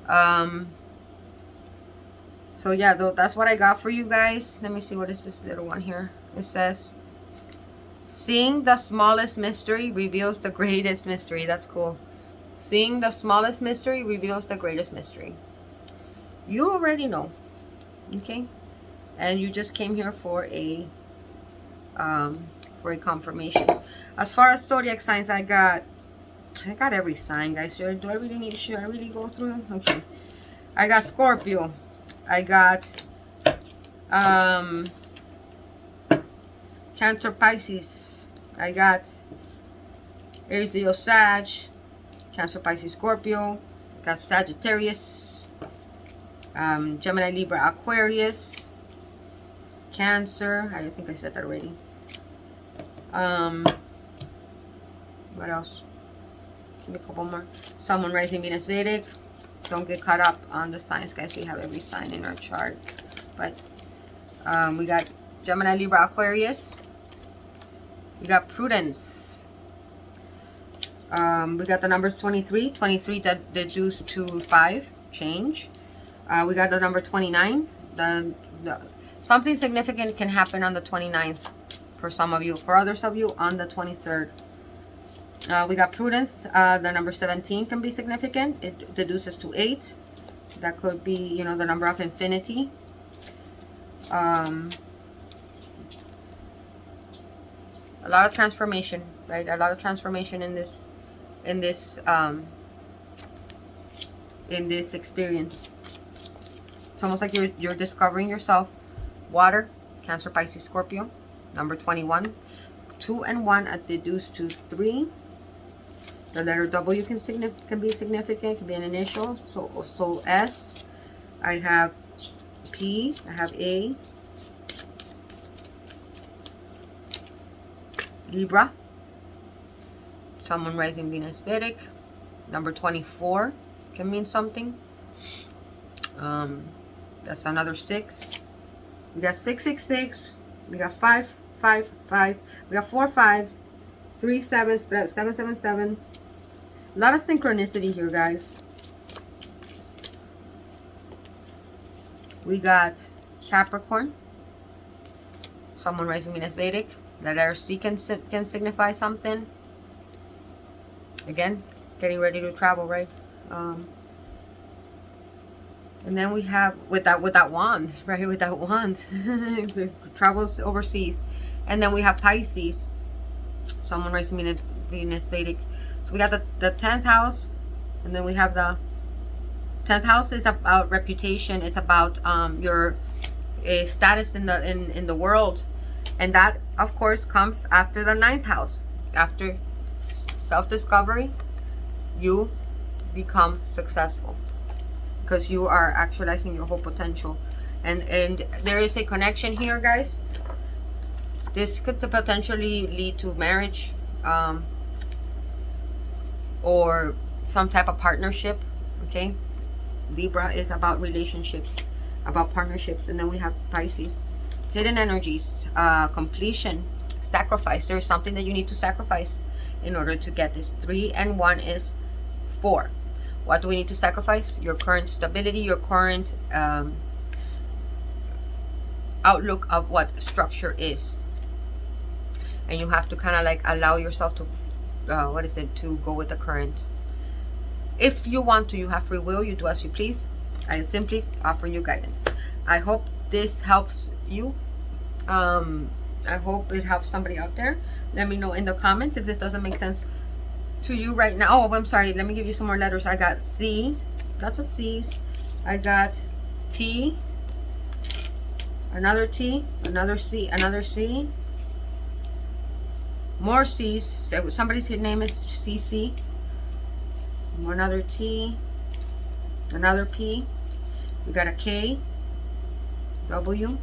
So yeah, that's what I got for you guys. Let me see, what is this little one here? It says, seeing the smallest mystery reveals the greatest mystery. That's cool. Seeing the smallest mystery reveals the greatest mystery. You already know, okay? And you just came here for a confirmation. As far as zodiac signs, I got every sign, guys. Should I really go through them? Okay. I got Scorpio. I got Cancer, Pisces. I got Aries, Leo, Sag. Cancer, Pisces, Scorpio. I got Sagittarius. Gemini, Libra, Aquarius. Cancer. I think I said that already. What else? Give me a couple more. Sun, Moon, Rising, Venus, Vedic. Don't get caught up on the signs, guys. We have every sign in our chart. But we got Gemini, Libra, Aquarius. We got Prudence. We got the numbers 23. 23 that deduced to 5. Change. We got the number 29. Something significant can happen on the 29th for some of you. For others of you, on the 23rd. We got Prudence. The number 17 can be significant. It deduces to 8. That could be, the number of infinity. A lot of transformation, right? A lot of transformation in this experience. It's almost like you're discovering yourself. Water, Cancer, Pisces, Scorpio. Number 21. 2 and 1 at deduced to 3. The letter W can be significant, can be an initial. So S. I have P. I have A. Libra. Sun, Moon, Rising, Venus, Vedic. Number 24 can mean something. That's another 6. We got 666. We got 555. We got 4 5s. 3 7s. 777. A lot of synchronicity here, guys. We got Capricorn. Sun, Moon, Rising, Venus, Vedic. That letter C can signify something. Again, getting ready to travel, right? And then we have with that wand, right? With that wand, travels overseas. And then we have Pisces, someone raising Venus Vedic. So we got the 10th house, and then we have the 10th house is about reputation. It's about your status in the world, and that of course comes after the 9th house. After self-discovery, you become successful because you are actualizing your whole potential, and there is a connection here, guys. This could potentially lead to marriage, or some type of partnership. Okay, Libra is about relationships, about partnerships. And then we have Pisces, hidden energies, completion, sacrifice. There's something that you need to sacrifice in order to get this. 3 and 1 is 4. What do we need to sacrifice? Your current stability, your current outlook of what structure is. And you have to kind of like allow yourself to to go with the current. If you want to, you have free will, you do as you please. I am simply offering you guidance. I hope this helps you. I hope it helps somebody out there. Let me know in the comments if this doesn't make sense to you right now. Oh, I'm sorry, let me give you some more letters. I got C, lots of C's. I got T, another T, another C, another C, more C's. So somebody's name is CC. Another T, another P. We got a K, W,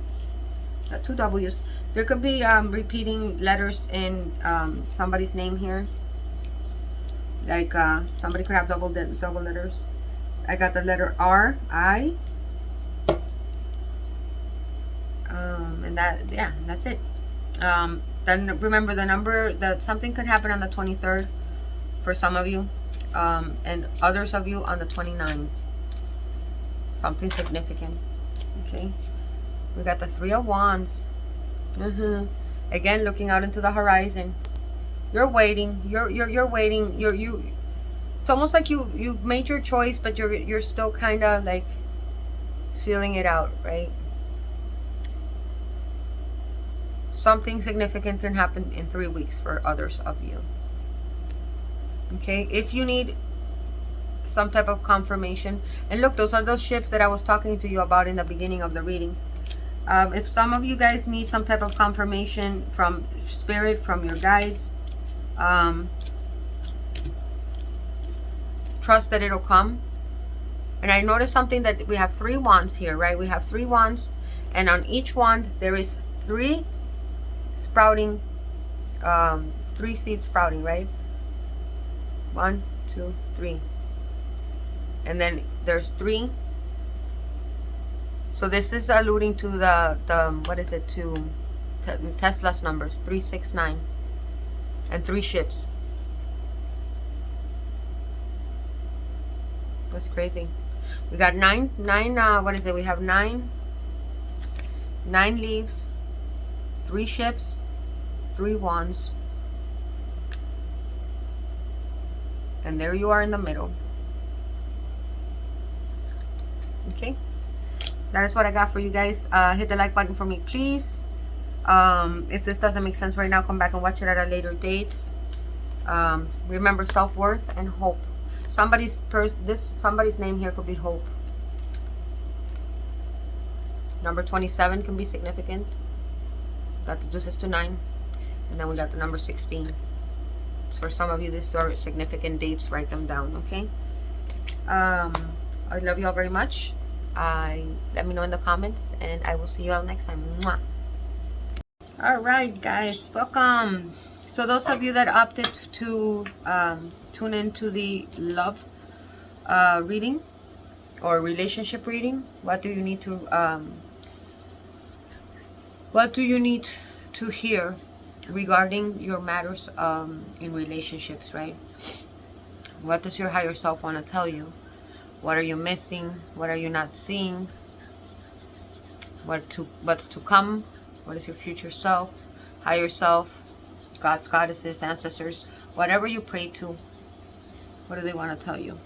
got 2 W's. There could be repeating letters in somebody's name here. Like somebody could have double letters. I got the letter R, I, and that's it. Then remember the number, that something could happen on the 23rd for some of you, and others of you on the 29th. Something significant. Okay, we got the 3 of Wands. Again, looking out into the horizon. You're waiting. You're waiting. It's almost like you've made your choice, but you're still kind of like feeling it out, right? Something significant can happen in 3 weeks for others of you. Okay, if you need some type of confirmation, and look, those are those ships that I was talking to you about in the beginning of the reading. If some of you guys need some type of confirmation from spirit, from your guides, trust that it'll come. And I noticed something, that we have 3 wands here, right? We have 3 wands, and on each wand there is 3 sprouting, 3 seeds sprouting, right? 1, 2, 3, and then there's 3. So this is alluding to the what is it, to Tesla's numbers, 369, and 3 ships. That's crazy. We got 9 what is it, we have 9 leaves, 3 ships, 3 wands, and there you are in the middle. Okay, that is what I got for you guys. Hit the like button for me, please. If this doesn't make sense right now, come back and watch it at a later date. Remember, self-worth and hope. Somebody's name here could be Hope. Number 27 can be significant. Got the deuces to 9, and then we got the number 16. So for some of you, these are significant dates. Write them down, okay? I love you all very much. Let me know in the comments, and I will see you all next time. Mwah. All right, guys, welcome. So those of you that opted to tune into the love reading or relationship reading, what do you need to hear regarding your matters in relationships, right? What does your higher self want to tell you? What are you missing? What are you not seeing? What's to come? What is your future self, higher self, gods, goddesses, ancestors, whatever you pray to? What do they want to tell you?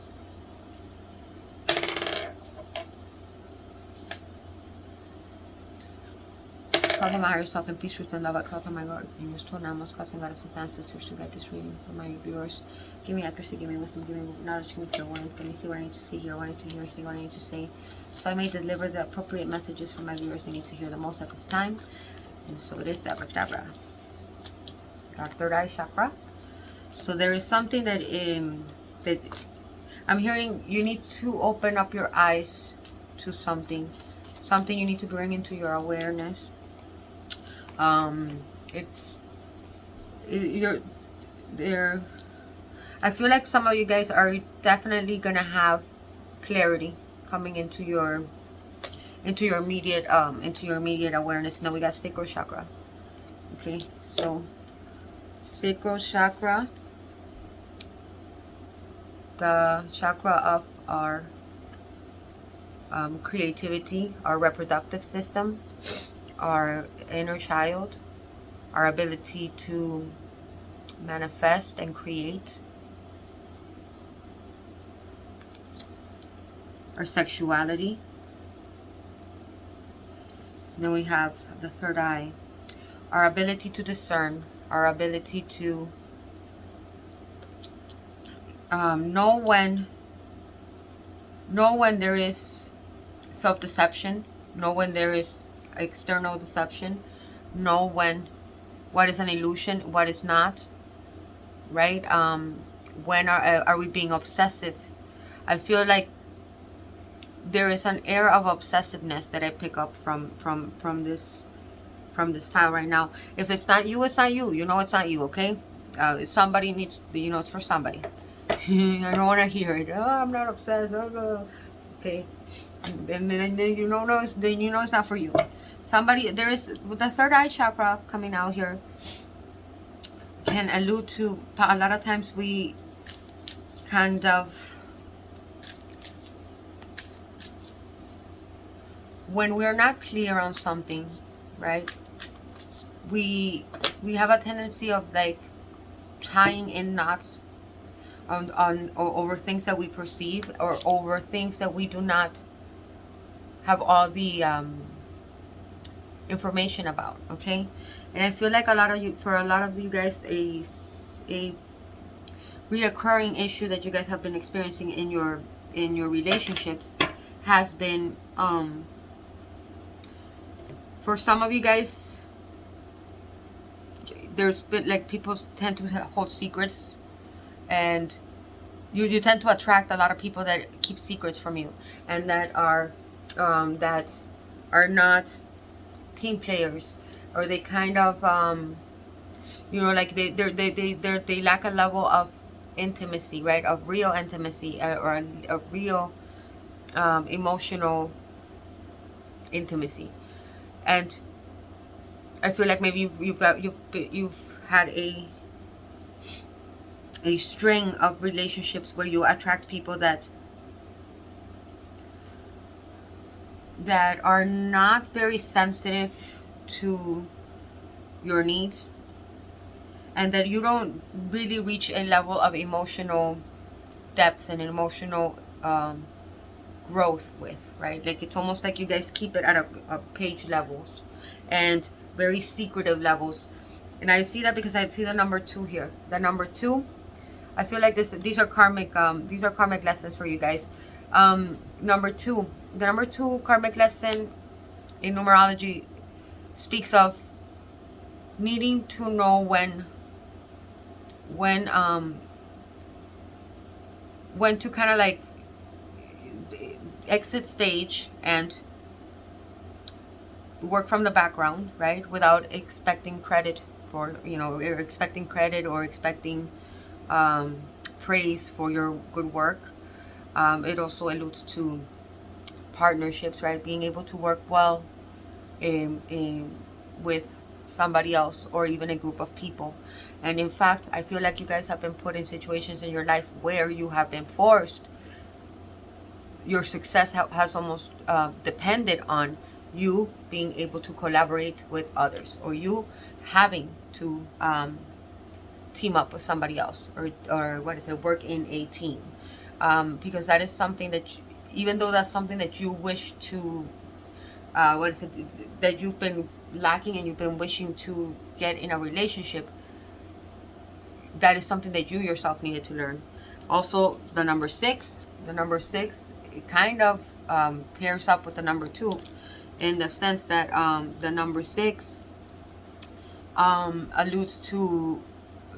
clarify my higher self and peace, truth, and love. I clarify my God. Universe, to animals, gods, and goddesses, ancestors to guide this reading for my viewers. Give me accuracy, give me wisdom, give me knowledge, give me clear warnings. Let me see what I need to see, hear what I need to hear, say what I need to say, so I may deliver the appropriate messages for my viewers they need to hear the most at this time. And so it is. Abracadabra. Our third eye chakra. So there is something that that I'm hearing. You need to open up your eyes to something you need to bring into your awareness. You're there. I feel like some of you guys are definitely gonna have clarity coming into your immediate awareness. Now we got sacral chakra. Okay, so sacral chakra, the chakra of our creativity, our reproductive system, our inner child, our ability to manifest and create, our sexuality. Then we have the third eye, our ability to discern, our ability to know when there is self-deception, know when there is external deception, know what is an illusion, what is not, right? When are we being obsessive? I feel like there is an air of obsessiveness that I pick up from this file right now. If it's not you, it's not you. You know it's not you, okay? If somebody needs, you know, it's for somebody. I don't want to hear it. Oh, I'm not obsessed. Oh, okay. Then you know, then you know it's not for you. Somebody, there is, with the third eye chakra coming out here, can allude to, a lot of times we kind of, when we're not clear on something, right, we have a tendency of like tying in knots on over things that we perceive, or over things that we do not have all the information about. Okay, and I feel like for a lot of you guys, a reoccurring issue that you guys have been experiencing in your relationships has been, for some of you guys, there's been like, people tend to hold secrets, and you tend to attract a lot of people that keep secrets from you, and that are not team players, or they kind of you know, like they lack a level of intimacy, right, of real intimacy, or a real emotional intimacy. And I feel like maybe you've had a string of relationships where you attract people that are not very sensitive to your needs, and that you don't really reach a level of emotional depth and emotional growth with, right? Like, it's almost like you guys keep it at a page levels and very secretive levels. And I see that because I see the number 2 here. The number 2, I feel like these are karmic lessons for you guys. Number 2, the number 2 karmic lesson in numerology speaks of needing to know when to kind of like exit stage and work from the background, right, without expecting credit for, you know, or expecting praise for your good work. It also alludes to partnerships, right, being able to work well with somebody else, or even a group of people. And in fact, I feel like you guys have been put in situations in your life where you have been forced, your success has almost depended on you being able to collaborate with others, or you having to team up with somebody else, or work in a team, because that is something that even though that's something that you wish to that you've been lacking and you've been wishing to get in a relationship, that is something that you yourself needed to learn. Also, the number 6, it kind of pairs up with the number 2 in the sense that the number 6 alludes to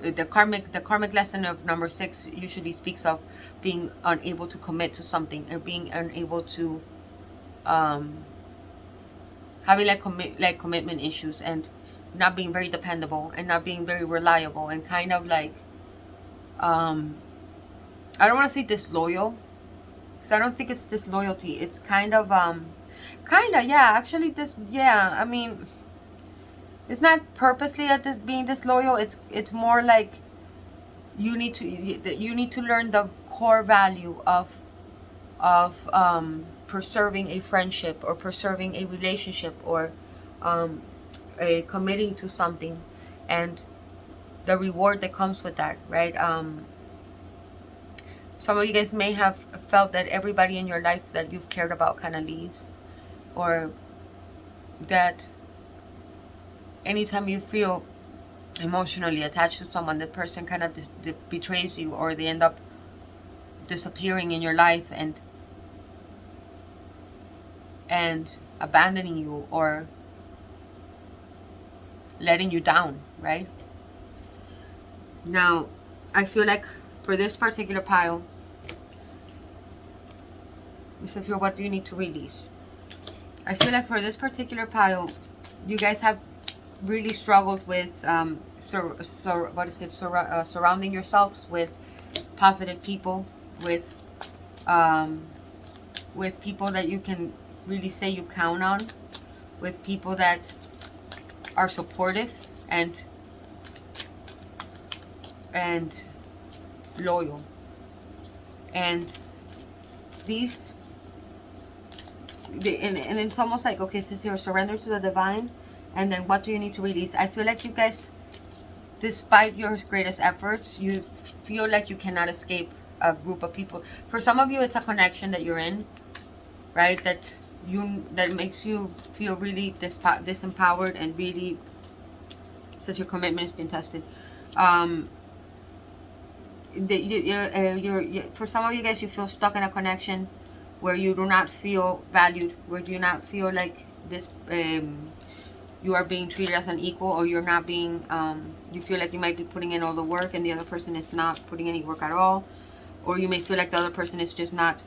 the karmic lesson of number 6 usually speaks of being unable to commit to something, or being unable to having commitment issues, and not being very dependable, and not being very reliable, and kind of like I don't want to say disloyal, because I don't think it's disloyalty. It's kind of yeah, actually I mean, it's not purposely being disloyal. It's more like you need to learn the core value of preserving a friendship, or preserving a relationship, or committing to something, and the reward that comes with that, right? Some of you guys may have felt that everybody in your life that you've cared about kind of leaves, or that anytime you feel emotionally attached to someone, the person kind of betrays you, or they end up disappearing in your life and abandoning you, or letting you down, right? Now, I feel like for this particular pile, it says here, what do you need to release? I feel like for this particular pile, you guys have really struggled with surrounding yourselves with positive people, with people that you can really say you count on, with people that are supportive and loyal. And these and it's almost like, okay, since you're surrendered to the divine, and then what do you need to release? I feel like you guys, despite your greatest efforts, you feel like you cannot escape a group of people. For some of you, it's a connection that you're in, right? That makes you feel really disempowered, and really says your commitment has been tested. For some of you guys, you feel stuck in a connection where you do not feel valued, where you do not feel like this you are being treated as an equal, or you're not being you feel like you might be putting in all the work and the other person is not putting any work at all, or you may feel like the other person is just not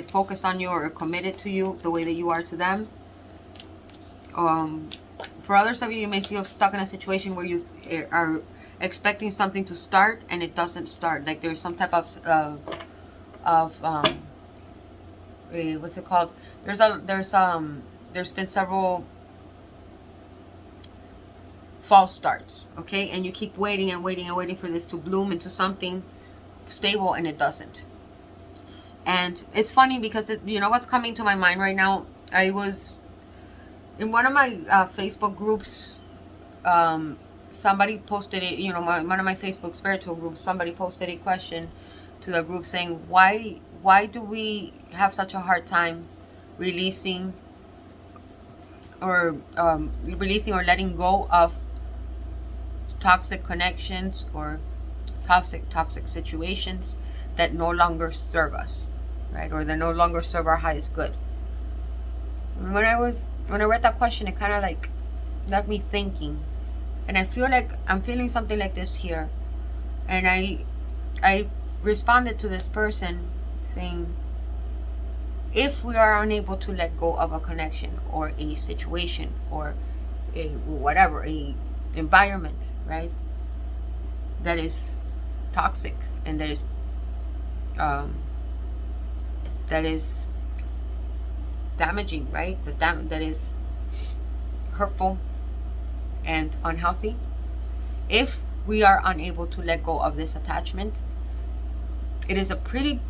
focused on you or committed to you the way that you are to them. For others of you, you may feel stuck in a situation where you are expecting something to start and it doesn't start. Like there's some type of what's it called? There's been several false starts, okay? And you keep waiting and waiting and waiting for this to bloom into something stable, and it doesn't. And it's funny because you know what's coming to my mind right now? I was in one of my Facebook groups. Somebody posted it, you know, one of my Facebook spiritual groups, somebody posted a question to the group saying, why do we have such a hard time releasing or letting go of toxic connections or toxic situations that no longer serve us, right? Or that no longer serve our highest good. And when I read that question, it kind of like left me thinking. And I feel like I'm feeling something like this here. And I responded to this person saying, if we are unable to let go of a connection or a situation or a environment, right, that is toxic and that is damaging, right, that is hurtful and unhealthy, if we are unable to let go of this attachment, it is a pretty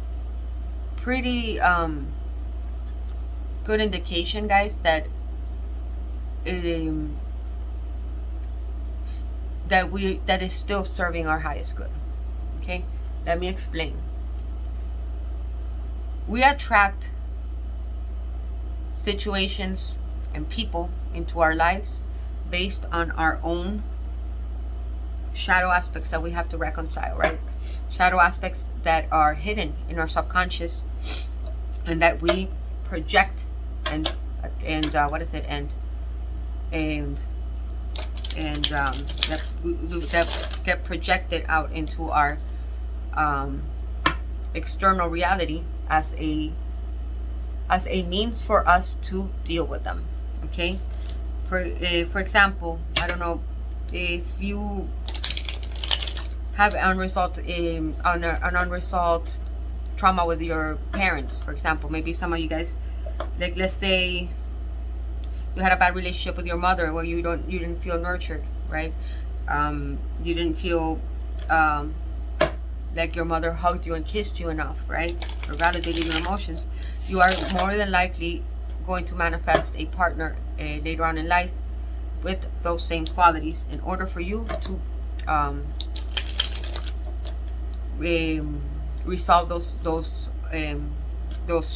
good indication, guys, that that is still serving our highest good. Okay, let me explain. We attract situations and people into our lives based on our own shadow aspects that we have to reconcile, right? Shadow aspects that are hidden in our subconscious and that we project and what is it, and that get projected out into our external reality as a means for us to deal with them. Okay, for example, I don't know if you have an unresolved trauma with your parents, for example. Maybe some of you guys, like, let's say you had a bad relationship with your mother where you didn't feel nurtured, right? You didn't feel like your mother hugged you and kissed you enough, right? Or validated your emotions. You are more than likely going to manifest a partner later on in life with those same qualities in order for you to resolve those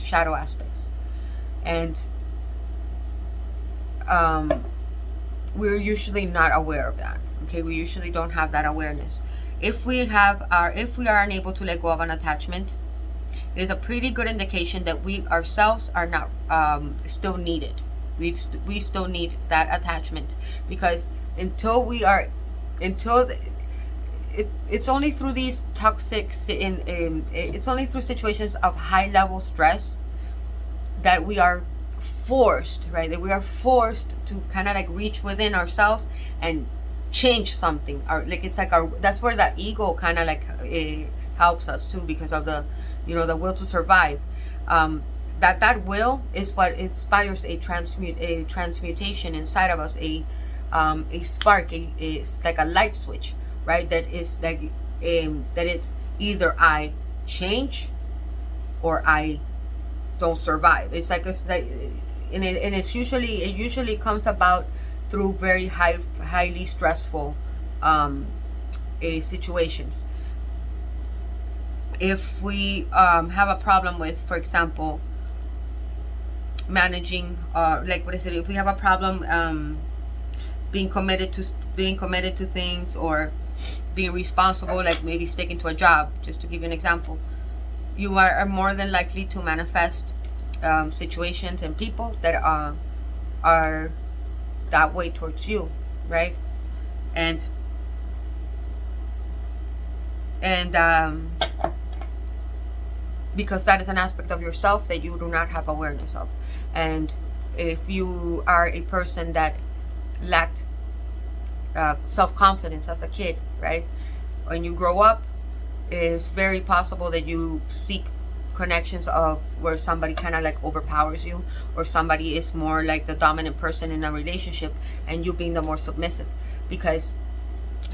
shadow aspects. And we're usually not aware of that. Okay, we usually don't have that awareness. If we are unable to let go of an attachment, it is a pretty good indication that we ourselves are not still needed. We still need that attachment, because it's only through these toxic it's only through situations of high level stress that we are forced, right? That we are forced to kind of like reach within ourselves and change something. That's where that ego kind of like helps us too, because of the the will to survive. That will is what inspires a transmutation inside of us, a spark, it's like a light switch, right? That is like that it's either I change or I don't survive. It usually comes about through very highly stressful situations. If we have a problem with, for example, managing, if we have a problem being committed to things, or being responsible, like maybe sticking to a job, just to give you an example, you are more than likely to manifest situations and people that are that way towards you, right? And because that is an aspect of yourself that you do not have awareness of. And if you are a person that lacked self-confidence as a kid, right, when you grow up, it's very possible that you seek connections of where somebody kind of like overpowers you, or somebody is more like the dominant person in a relationship and you being the more submissive, because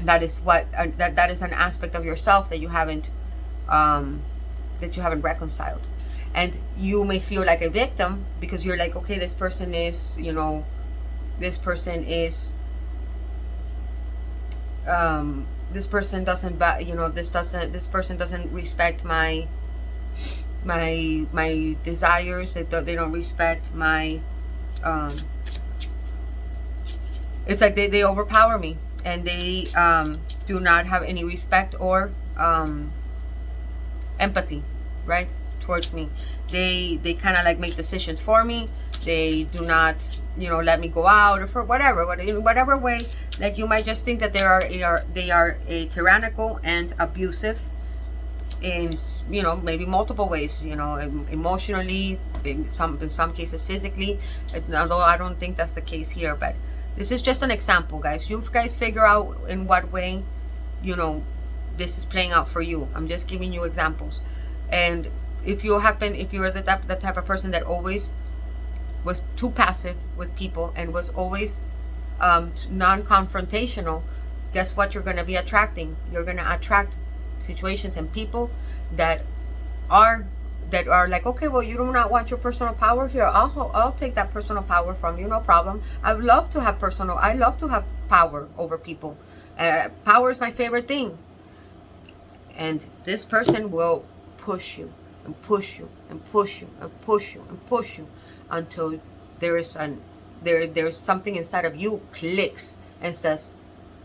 that is what that is an aspect of yourself that you haven't reconciled. And you may feel like a victim because you're like, okay, this person doesn't respect my desires. They don't respect my it's like they overpower me, and they do not have any respect or empathy, right, towards me. They kind of like make decisions for me. They do not let me go out, or for whatever way. Like, you might just think that they are tyrannical and abusive in maybe multiple ways, emotionally, in some cases physically, although I don't think that's the case here. But this is just an example, guys. You guys figure out in what way this is playing out for you. I'm just giving you examples. And if you're the type of person that always was too passive with people and was always non-confrontational, guess what you're going to be attracting? You're going to attract situations and people that are like, okay, well, you do not want your personal power here. I'll take that personal power from you, no problem. I love to have power over people. Power is my favorite thing. And this person will push you and push you and push you and push you and push you until there is there's something inside of you clicks and says,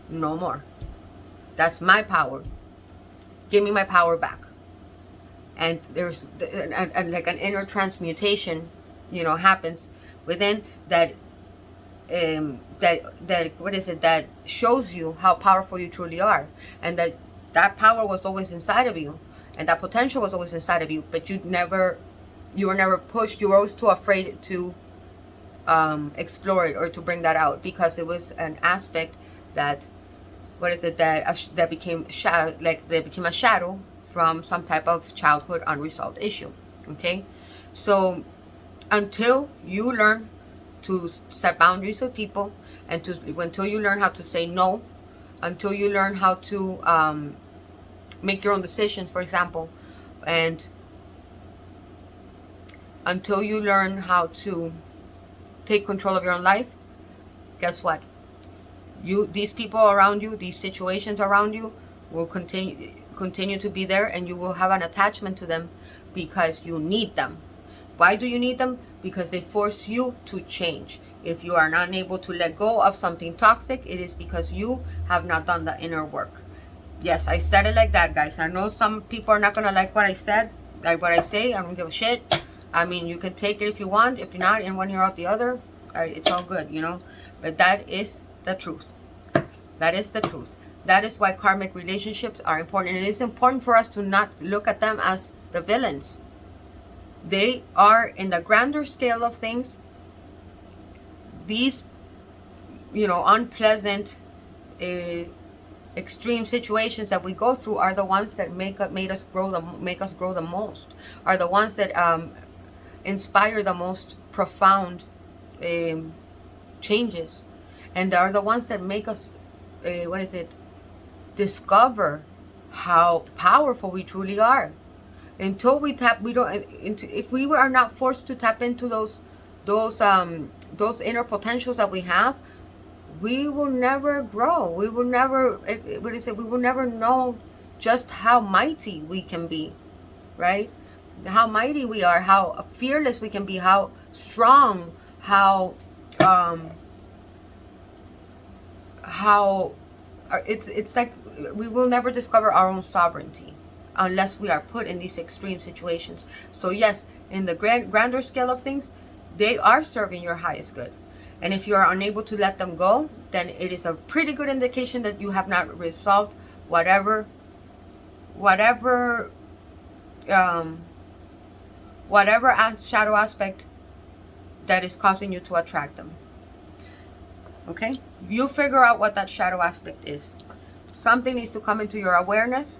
no more. That's my power. Give me my power back. And there's like an inner transmutation, happens within that. That what is it, that shows you how powerful you truly are, and that power was always inside of you, and that potential was always inside of you, but you were never pushed. You were always too afraid to explore it or to bring that out, because it was an aspect that that became shadow, like they became a shadow from some type of childhood unresolved issue. Okay, so until you learn to set boundaries with people, and until you learn how to say no, until you learn how to make your own decisions, for example, and until you learn how to take control of your own life, guess what? These people around you, these situations around you will continue to be there, and you will have an attachment to them because you need them. Why do you need them? Because they force you to change. If you are not able to let go of something toxic, it is because you have not done the inner work. Yes, I said it like that, guys. I know some people are not going to like what I said, like what I say. I don't give a shit. I mean, you can take it if you want. If you're not, in one ear out the other, it's all good, But that is the truth. That is the truth. That is why karmic relationships are important. And it is important for us to not look at them as the villains. They are, in the grander scale of things, these, unpleasant, extreme situations that we go through are the ones that make us grow the most. Are the ones that inspire the most profound changes, and are the ones that make us discover how powerful we truly are. Until if we are not forced to tap into those inner potentials that we have, we will never grow. We will never we will never know just how mighty we can be, right? How mighty we are, how fearless we can be, how strong, how it's like we will never discover our own sovereignty unless we are put in these extreme situations. So yes, in the grander scale of things, they are serving your highest good. And if you are unable to let them go, then it is a pretty good indication that you have not resolved whatever shadow aspect that is causing you to attract them. Okay? You figure out what that shadow aspect is. Something needs to come into your awareness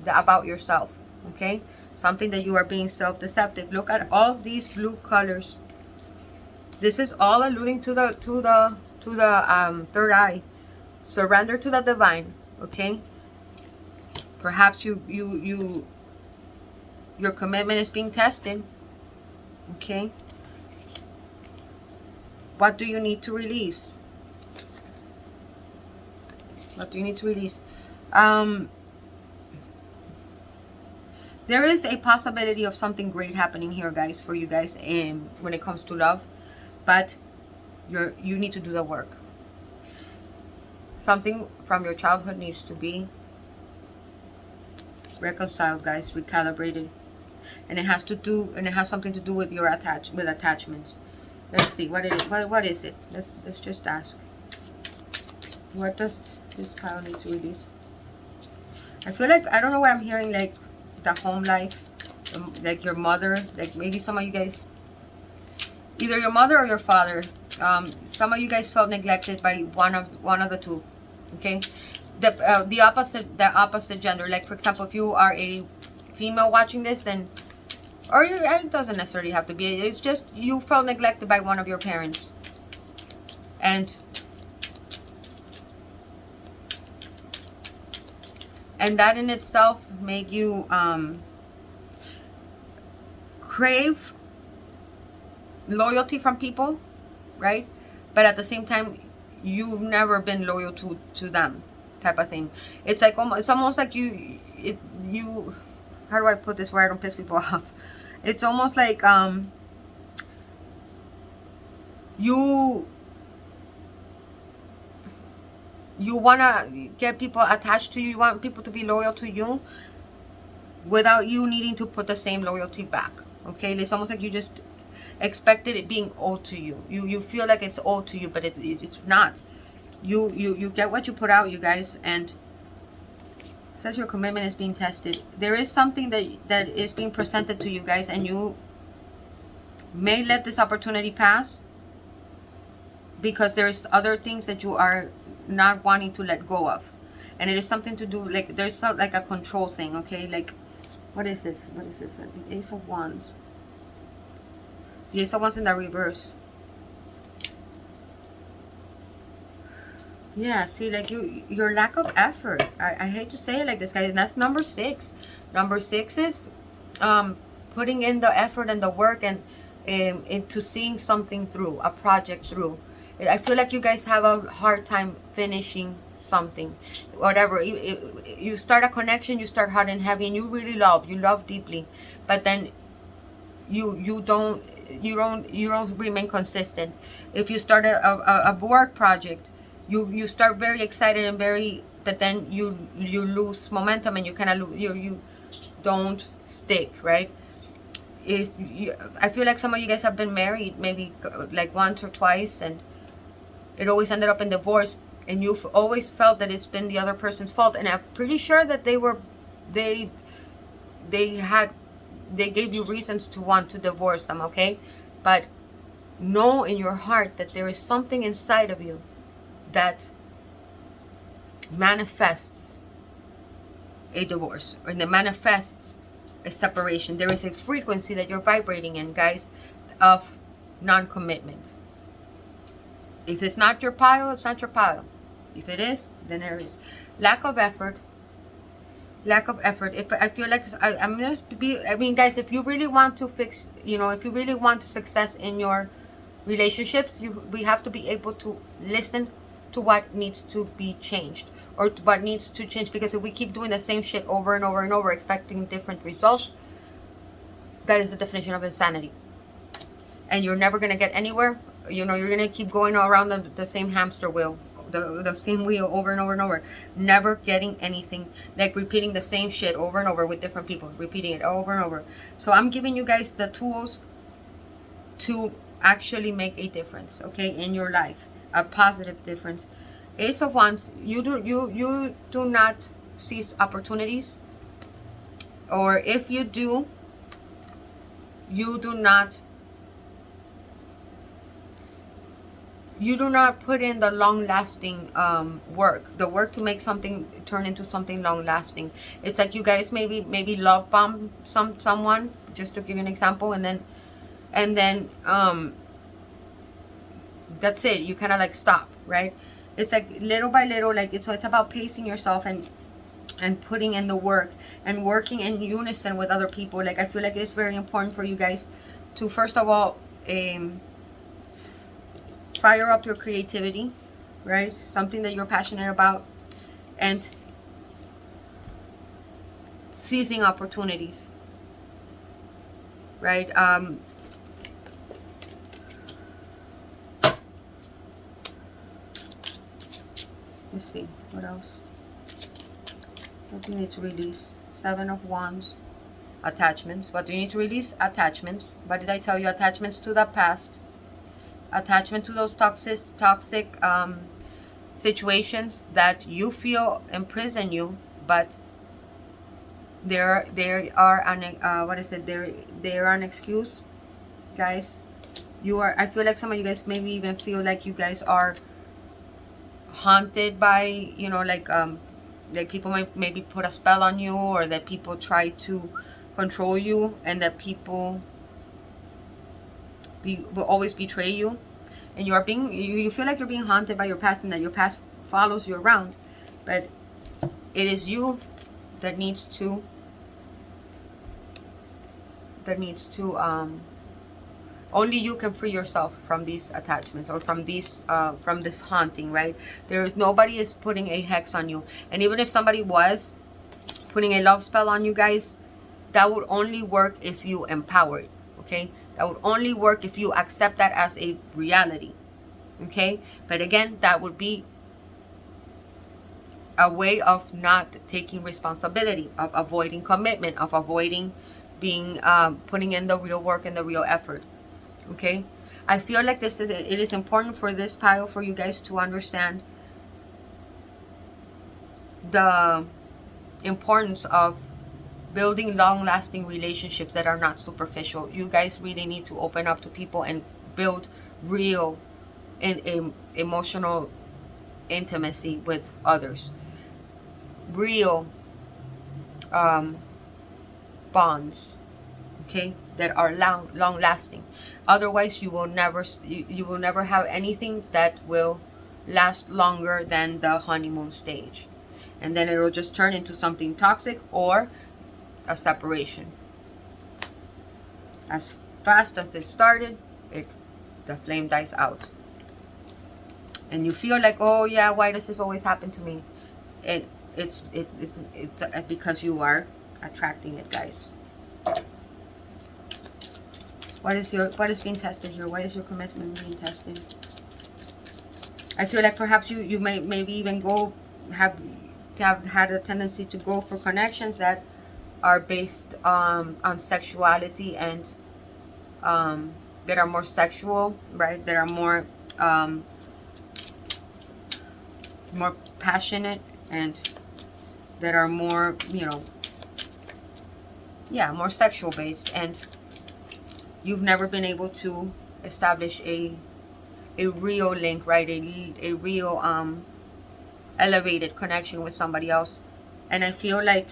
about yourself. Okay? Something that you are being self-deceptive. Look at all these blue colors. This is all alluding to the third eye. Surrender to the divine. Okay? Perhaps your commitment is being tested. Okay? What do you need to release? What do you need to release? There is a possibility of something great happening here, guys, for you guys, when it comes to love. But you need to do the work. Something from your childhood needs to be reconciled, guys, recalibrated. And it has something to do with your attachments. Let's see, what is it? Let's just ask. What does this pile need to release? I feel like, I don't know why I'm hearing like the home life, like your mother, like maybe some of you guys, either your mother or your father, some of you guys felt neglected by one of the two. Okay, the opposite gender. Like for example, if you are a female watching this, then, or it doesn't necessarily have to be. It's just you felt neglected by one of your parents, and that in itself made you crave loyalty from people, right? But at the same time, you've never been loyal to them, type of thing. It's like it's almost like you how do I put this where I don't piss people off? It's almost like you you want to get people attached to you. You want people to be loyal to you without you needing to put the same loyalty back. Okay, it's almost like you just expected it being owed to you. You feel like it's owed to you, but it's not. You get what you put out, you guys. And it says your commitment is being tested. There is something that is being presented to you guys, and you may let this opportunity pass because there's other things that you are not wanting to let go of. And it is something to do, like, there's some, like a control thing, okay? Like, what is this? What is this? The Ace of Wands. The Ace of Wands in the reverse. Yeah, see, like, your lack of effort. I hate to say it like this, guys. That's number 6. Number 6 is putting in the effort and the work and into seeing something through, a project through. I feel like you guys have a hard time finishing something, whatever. You start a connection, you start hard and heavy, and you really love deeply, but then you don't remain consistent. If you start a work project, you start very excited and but then you lose momentum, and you kind of you don't stick, right? I feel like some of you guys have been married maybe like once or twice, and it always ended up in divorce, and you've always felt that it's been the other person's fault. And I'm pretty sure that they gave you reasons to want to divorce them, okay? But know in your heart that there is something inside of you that manifests a divorce, or that manifests a separation. There is a frequency that you're vibrating in, guys, of non-commitment. If it's not your pile, it's not your pile. If it is, then there is lack of effort. Lack of effort. If I feel like I'm gonna be, I mean, guys, if you really want to fix, if you really want success in your relationships, we have to be able to listen to what needs to be changed, or what needs to change. Because if we keep doing the same shit over and over and over, expecting different results, that is the definition of insanity. And you're never gonna get anywhere. You're gonna keep going around the same hamster wheel, the same wheel over and over and over, never getting anything, like repeating the same shit over and over with different people, repeating it over and over. So I'm giving you guys the tools to actually make a difference, okay, in your life, a positive difference. Ace of Wands, you do not seize opportunities, or if you do, you do not put in the long-lasting work, the work to make something turn into something long-lasting. It's like you guys maybe love bomb someone, just to give you an example, and then that's it. You kind of like stop, right? It's like little by little, like it's about pacing yourself and putting in the work and working in unison with other people. Like, I feel like it's very important for you guys to, first of all, fire up your creativity, right? Something that you're passionate about, and seizing opportunities, right? Let's see, what else? What do you need to release? 7 of Wands. Attachments. What do you need to release? Attachments. What did I tell you? Attachments to the past. Attachment to those toxic situations that you feel imprison you, but they are an excuse, guys. I feel like some of you guys maybe even feel like you guys are haunted by, like people might maybe put a spell on you, or that people try to control you, and that people will always betray you, and you feel like you're being haunted by your past, and that your past follows you around. But it is you that needs to only you can free yourself from these attachments, or from this haunting, right? Nobody is putting a hex on you. And even if somebody was putting a love spell on you guys, that would only work if you empower it, okay? That would only work if you accept that as a reality, okay? But again, that would be a way of not taking responsibility, of avoiding commitment, of avoiding being putting in the real work and the real effort. Okay, I feel like it is important for this pile for you guys to understand the importance of building long-lasting relationships that are not superficial. You guys really need to open up to people and build real and emotional intimacy with others, real bonds, okay, that are long lasting. Otherwise, you will never have anything that will last longer than the honeymoon stage, and then it will just turn into something toxic or a separation. As fast as it started, the flame dies out, and you feel like, oh yeah, why does this always happen to me? It's because you are attracting it, guys. What is being tested here? Why is your commitment being tested? I feel like perhaps you may maybe even have had a tendency to go for connections that are based on sexuality and that are more sexual, right? That are more more passionate and that are more, you know, yeah, more sexual based, and you've never been able to establish a real link, right? A real elevated connection with somebody else. And I feel like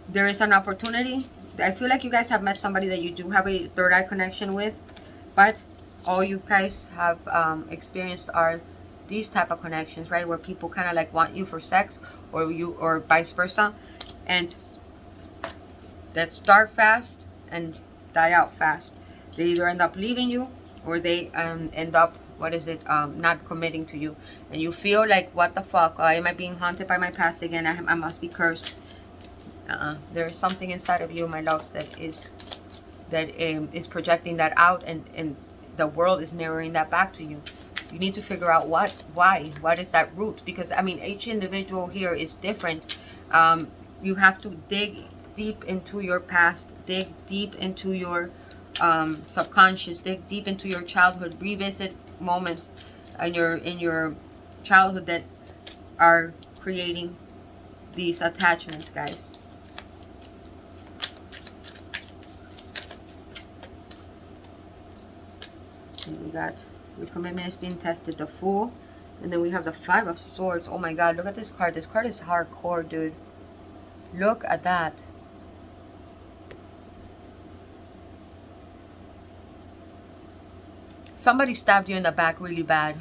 there is an opportunity. I feel like you guys have met somebody that you do have a third eye connection with, but all you guys have experienced are these type of connections, right? Where people kind of like want you for sex, or vice versa, and that start fast and die out fast. They either end up leaving you, or they end up, what is it, not committing to you, and you feel like, what the fuck, am I being haunted by my past again? I must be cursed. There is something inside of you, my loves, that is projecting that out, and the world is mirroring that back to you. You need to figure out what is that root, because I mean, each individual here is different. You have to dig deep into your past, dig deep into your subconscious, dig deep into your childhood, revisit moments in your childhood that are creating these attachments, guys. And we got your commitment is being tested, the Fool, and then we have the Five of Swords. Oh my God, look at this card. This card is hardcore, dude. Look at that. Somebody stabbed you in the back really bad.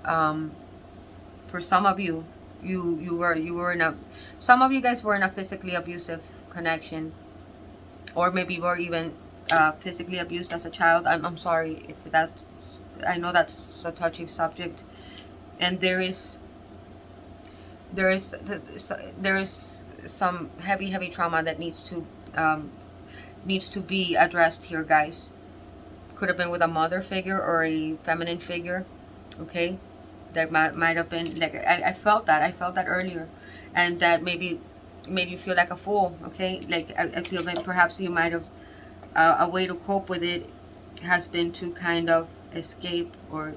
For some of you, you were in a, some of you guys were in a physically abusive connection, or maybe you were even physically abused as a child. I'm sorry if that's, I know that's a touchy subject, and there is some heavy trauma that needs to be addressed here, guys. Could have been with a mother figure or a feminine figure, okay? That might have been, like, I felt that earlier, and that maybe made you feel like a fool, okay? Like, I feel like perhaps you might have, a way to cope with it has been to kind of escape, or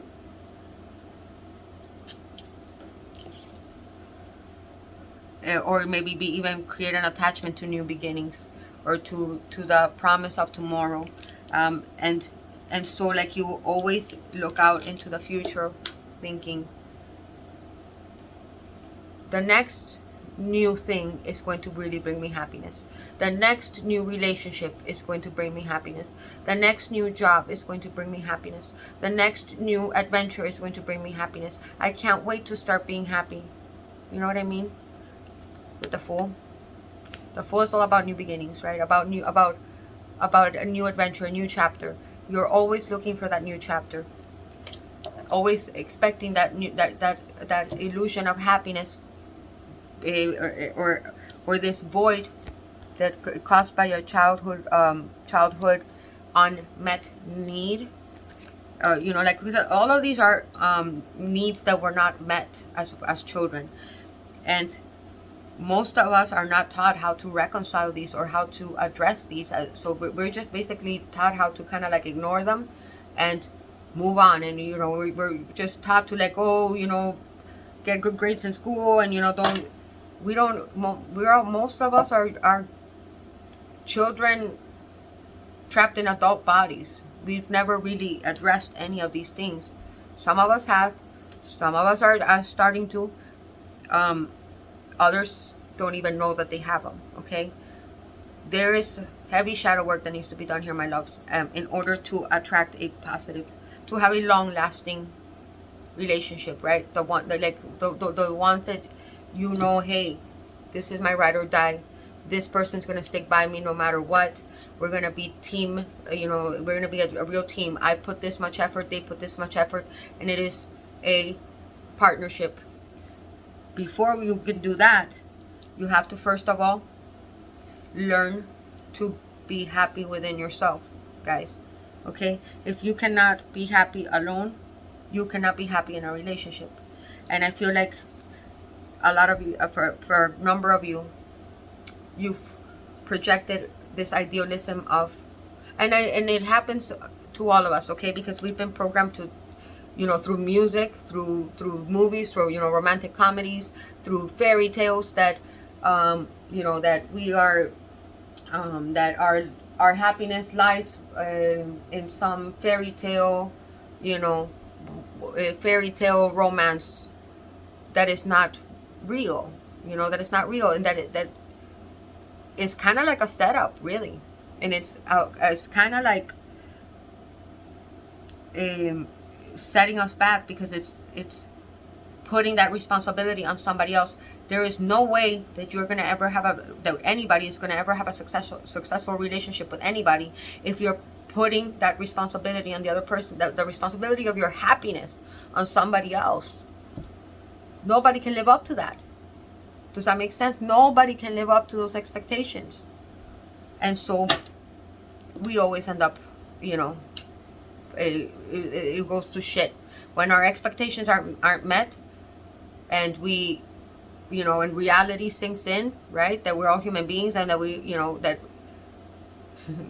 maybe even create an attachment to new beginnings, or to the promise of tomorrow, and so, like, you always look out into the future thinking the next new thing is going to really bring me happiness. The next new relationship is going to bring me happiness. The next new job is going to bring me happiness. The next new adventure is going to bring me happiness. I can't wait to start being happy. You know what I mean? With the Fool. The Fool is all about new beginnings, right? About a new adventure, a new chapter. You're always looking for that new chapter. Always expecting that new, that illusion of happiness, or this void that caused by your childhood unmet need, You know, like, because all of these are needs that were not met as children. And most of us are not taught how to reconcile these or how to address these. So we're just basically taught how to kind of like ignore them and move on. And, you know, we're just taught to like, oh, you know, get good grades in school, and, you know, most of us are children trapped in adult bodies. We've never really addressed any of these things. Some of us have, some of us are starting to, others don't even know that they have them. Okay, there is heavy shadow work that needs to be done here, my loves, in order to attract a positive, to have a long-lasting relationship, right? The ones that, you know, hey, this is my ride or die. This person's gonna stick by me no matter what. We're gonna be team, you know, we're gonna be a real team. I put this much effort, they put this much effort, and it is a partnership. Before you can do that, you have to first of all learn to be happy within yourself, guys. Okay, if you cannot be happy alone, you cannot be happy in a relationship. And I feel like a lot of you, for a number of you, you've projected this idealism of, and it happens to all of us, okay, because we've been programmed to, you know, through music, through movies, through, you know, romantic comedies, through fairy tales, that you know, that we are that our happiness lies in some fairy tale, you know, fairy tale romance that is not real, you know, that is not real, and that is kind of like a setup, really. And it's kind of like setting us back, because it's putting that responsibility on somebody else. There is no way that you're going to ever have that anybody is going to ever have a successful relationship with anybody if you're putting that responsibility on the other person, the responsibility of your happiness on somebody else. Nobody can live up to that. Does that make sense? Nobody can live up to those expectations. And so we always end up, you know, it goes to shit when our expectations aren't met, and we, you know, and reality sinks in, right? That we're all human beings, and that we, you know, that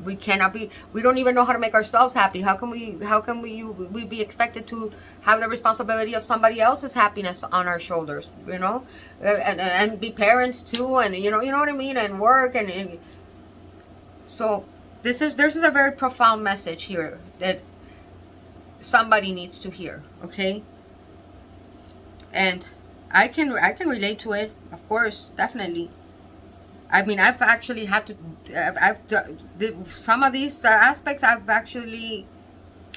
we cannot be, we don't even know how to make ourselves happy. How can we be expected to have the responsibility of somebody else's happiness on our shoulders, you know, and be parents too, and you know what I mean, and work, and so this is a very profound message here that somebody needs to hear, okay? And I can relate to it, of course, definitely. I mean, I've actually had to, some of these aspects I've actually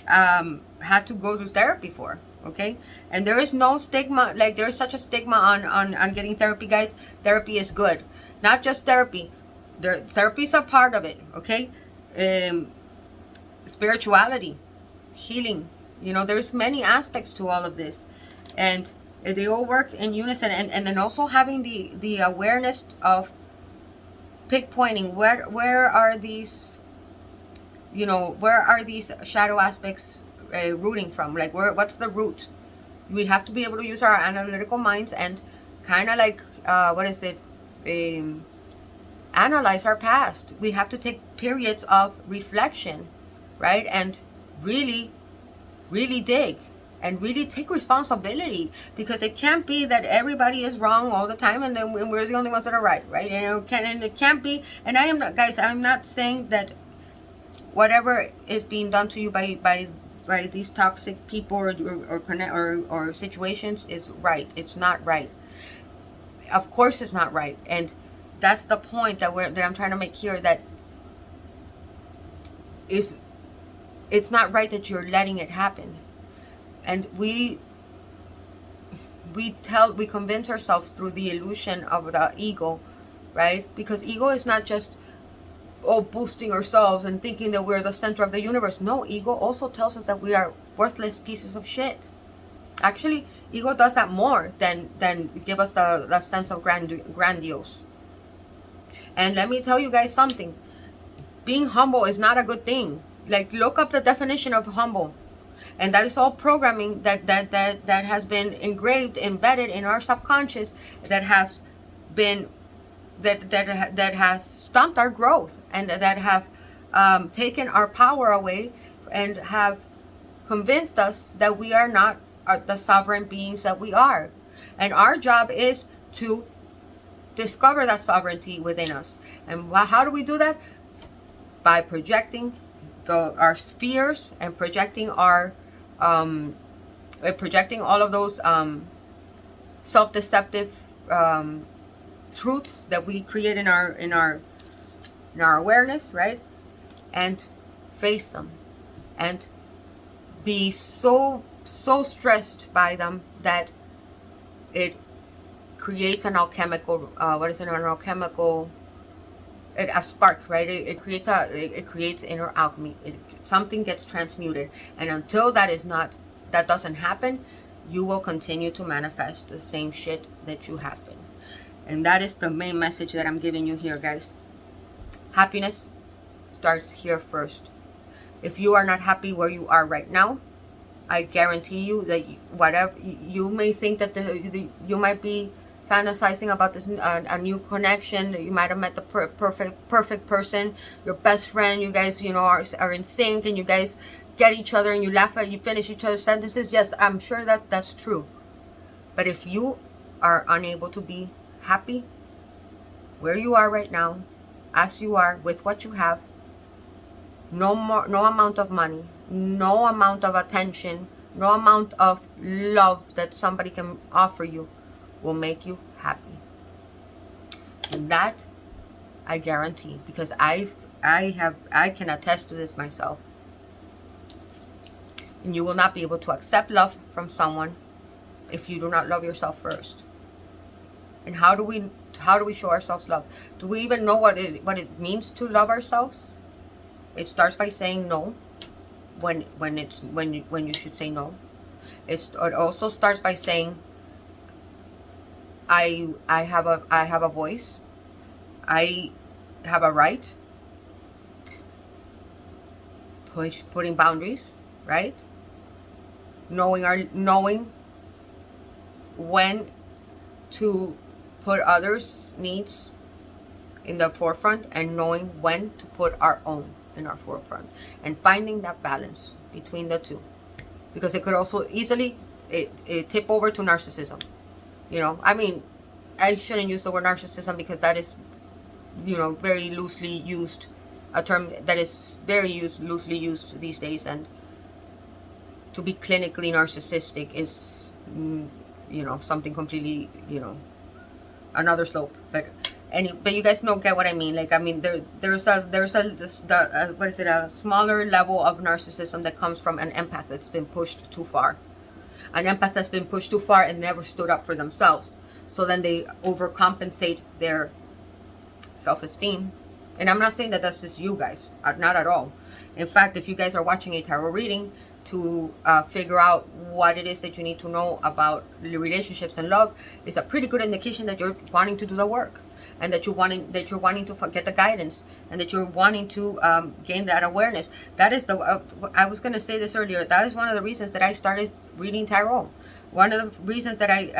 had to go to therapy for, okay? And there is no stigma, like there's such a stigma on getting therapy, guys. Therapy is good. Not just therapy. Therapy is a part of it, okay? Spirituality, healing, you know, there's many aspects to all of this. And they all work in unison. And then also having the awareness of pinpointing where are these, you know, where are these shadow aspects rooting from, like what's the root. We have to be able to use our analytical minds and kind of like analyze our past. We have to take periods of reflection, right? And really dig and really take responsibility, because it can't be that everybody is wrong all the time and then we're the only ones that are right, and it can't be. And I am not, guys, I'm not saying that whatever is being done to you by these toxic people or situations is right. It's not right. Of course it's not right. And that's the point that I'm trying to make here, that it's not right that you're letting it happen. And we convince ourselves through the illusion of the ego, right? Because ego is not just boosting ourselves and thinking that we're the center of the universe. No, ego also tells us that we are worthless pieces of shit. Actually, ego does that more than give us the sense of grandiose. And let me tell you guys something. Being humble is not a good thing. Like, look up the definition of humble. And that is all programming that has been engraved, embedded in our subconscious, that has been that has stopped our growth, and that have taken our power away, and have convinced us that we are not the sovereign beings that we are. And our job is to discover that sovereignty within us. And how do we do that? By projecting our fears, and projecting our projecting all of those self-deceptive truths that we create in our awareness, right? And face them, and be so stressed by them that it creates an alchemical a spark, right? It creates inner alchemy. Something gets transmuted, and until that doesn't happen, you will continue to manifest the same shit that you have been. And that is the main message that I'm giving you here, guys. Happiness starts here first. If you are not happy where you are right now, I guarantee you that whatever you may think that you might be fantasizing about this a new connection, that you might have met the perfect person, your best friend, you guys, you know, are in sync, and you guys get each other, and you laugh at, you finish each other's sentences. Yes, I'm sure that that's true. But if you are unable to be happy where you are right now, as you are, with what you have, no amount of money, no amount of attention, no amount of love that somebody can offer you will make you happy. And that I guarantee, because I can attest to this myself. And you will not be able to accept love from someone if you do not love yourself first. And how do we show ourselves love? Do we even know what it means to love ourselves? It starts by saying no when you should say no. It also starts by saying I have a voice. I have a right. Putting boundaries, right? Knowing when to put others' needs in the forefront, and knowing when to put our own in our forefront, and finding that balance between the two, because it could also easily tip over to narcissism. You know, I mean, I shouldn't use the word narcissism, because that is, you know, very loosely used, a term that is very loosely used these days. And to be clinically narcissistic is, you know, something completely, you know, another slope. But you guys don't get what I mean. Like, I mean, there's a smaller level of narcissism that comes from an empath that's been pushed too far. An empath that's been pushed too far and never stood up for themselves. So then they overcompensate their self-esteem. And I'm not saying that that's just you guys. Not at all. In fact, if you guys are watching a tarot reading to figure out what it is that you need to know about relationships and love, it's a pretty good indication that you're wanting to do the work, and that you're wanting to get the guidance, and that you're wanting to gain that awareness. That is I was going to say this earlier, that is one of the reasons that I started reading tarot. One of the reasons that I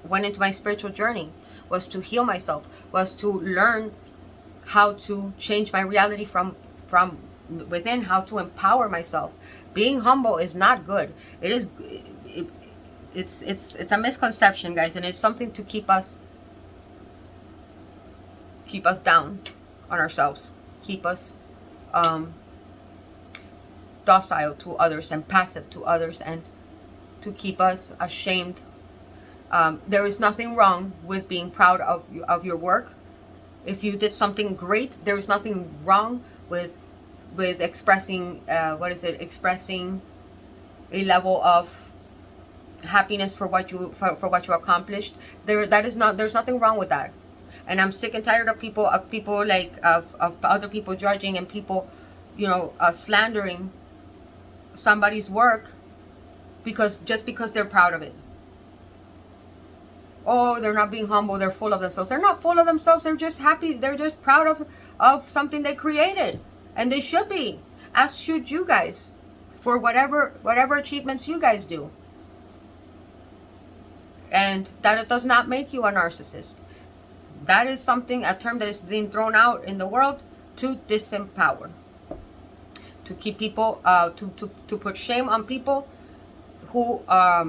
went into my spiritual journey was to heal myself, was to learn how to change my reality from within, how to empower myself. Being humble is not good. It's a misconception, guys, and it's something to keep us down on ourselves, keep us docile to others and passive to others, and to keep us ashamed. There is nothing wrong with being proud of your work. If you did something great, there is nothing wrong with expressing expressing a level of happiness for what you accomplished. There's nothing wrong with that. And I'm sick and tired of people like other people judging, and people, you know, slandering somebody's work because they're proud of it. Oh, they're not being humble, they're full of themselves. They're not full of themselves, they're just happy, they're just proud of something they created. And they should be. as should you guys, for whatever achievements you guys do. And that does not make you a narcissist. That is something, a term that is being thrown out in the world to disempower, to keep people, to put shame on people who are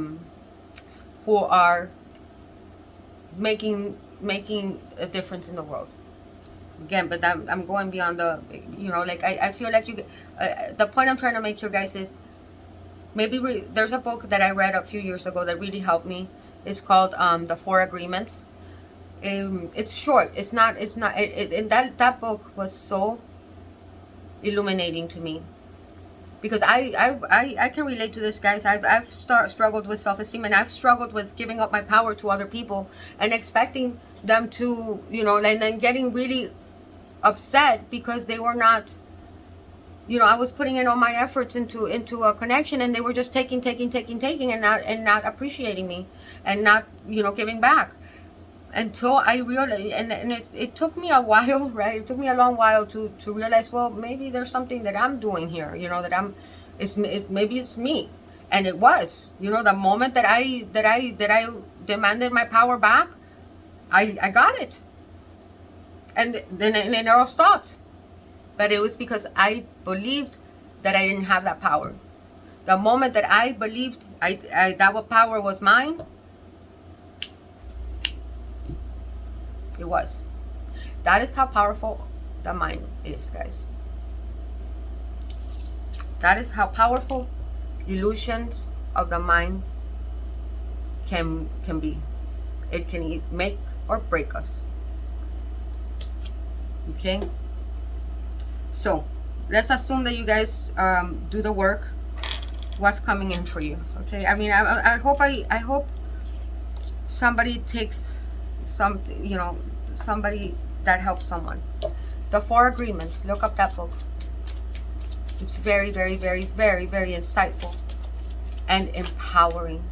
making a difference in the world. Again, but I'm going beyond the, like I feel like you, the point I'm trying to make here, guys, is maybe there's a book that I read a few years ago that really helped me. It's called The 4 Agreements. It's short. It's not. And that book was so illuminating to me, because I can relate to this, guys. I've struggled with self-esteem, and I've struggled with giving up my power to other people and expecting them to, and then getting really upset because they were not, I was putting in all my efforts into a connection, and they were just taking and not appreciating me, and not, giving back, until I realized, and it took me a while, right? It took me a long while to realize, well, maybe there's something that I'm doing here, that maybe it's me. And it was, the moment that I demanded my power back, I got it. And then it all stopped. But it was because I believed that I didn't have that power. The moment that I believed that power was mine, it was. That is how powerful the mind is, guys. That is how powerful illusions of the mind can be. It can make or break us. Okay? So, let's assume that you guys do the work. What's coming in for you? Okay? I mean, I hope somebody takes something, somebody that helps someone. The 4 Agreements. Look up that book. It's very, very, very, very, very insightful and empowering.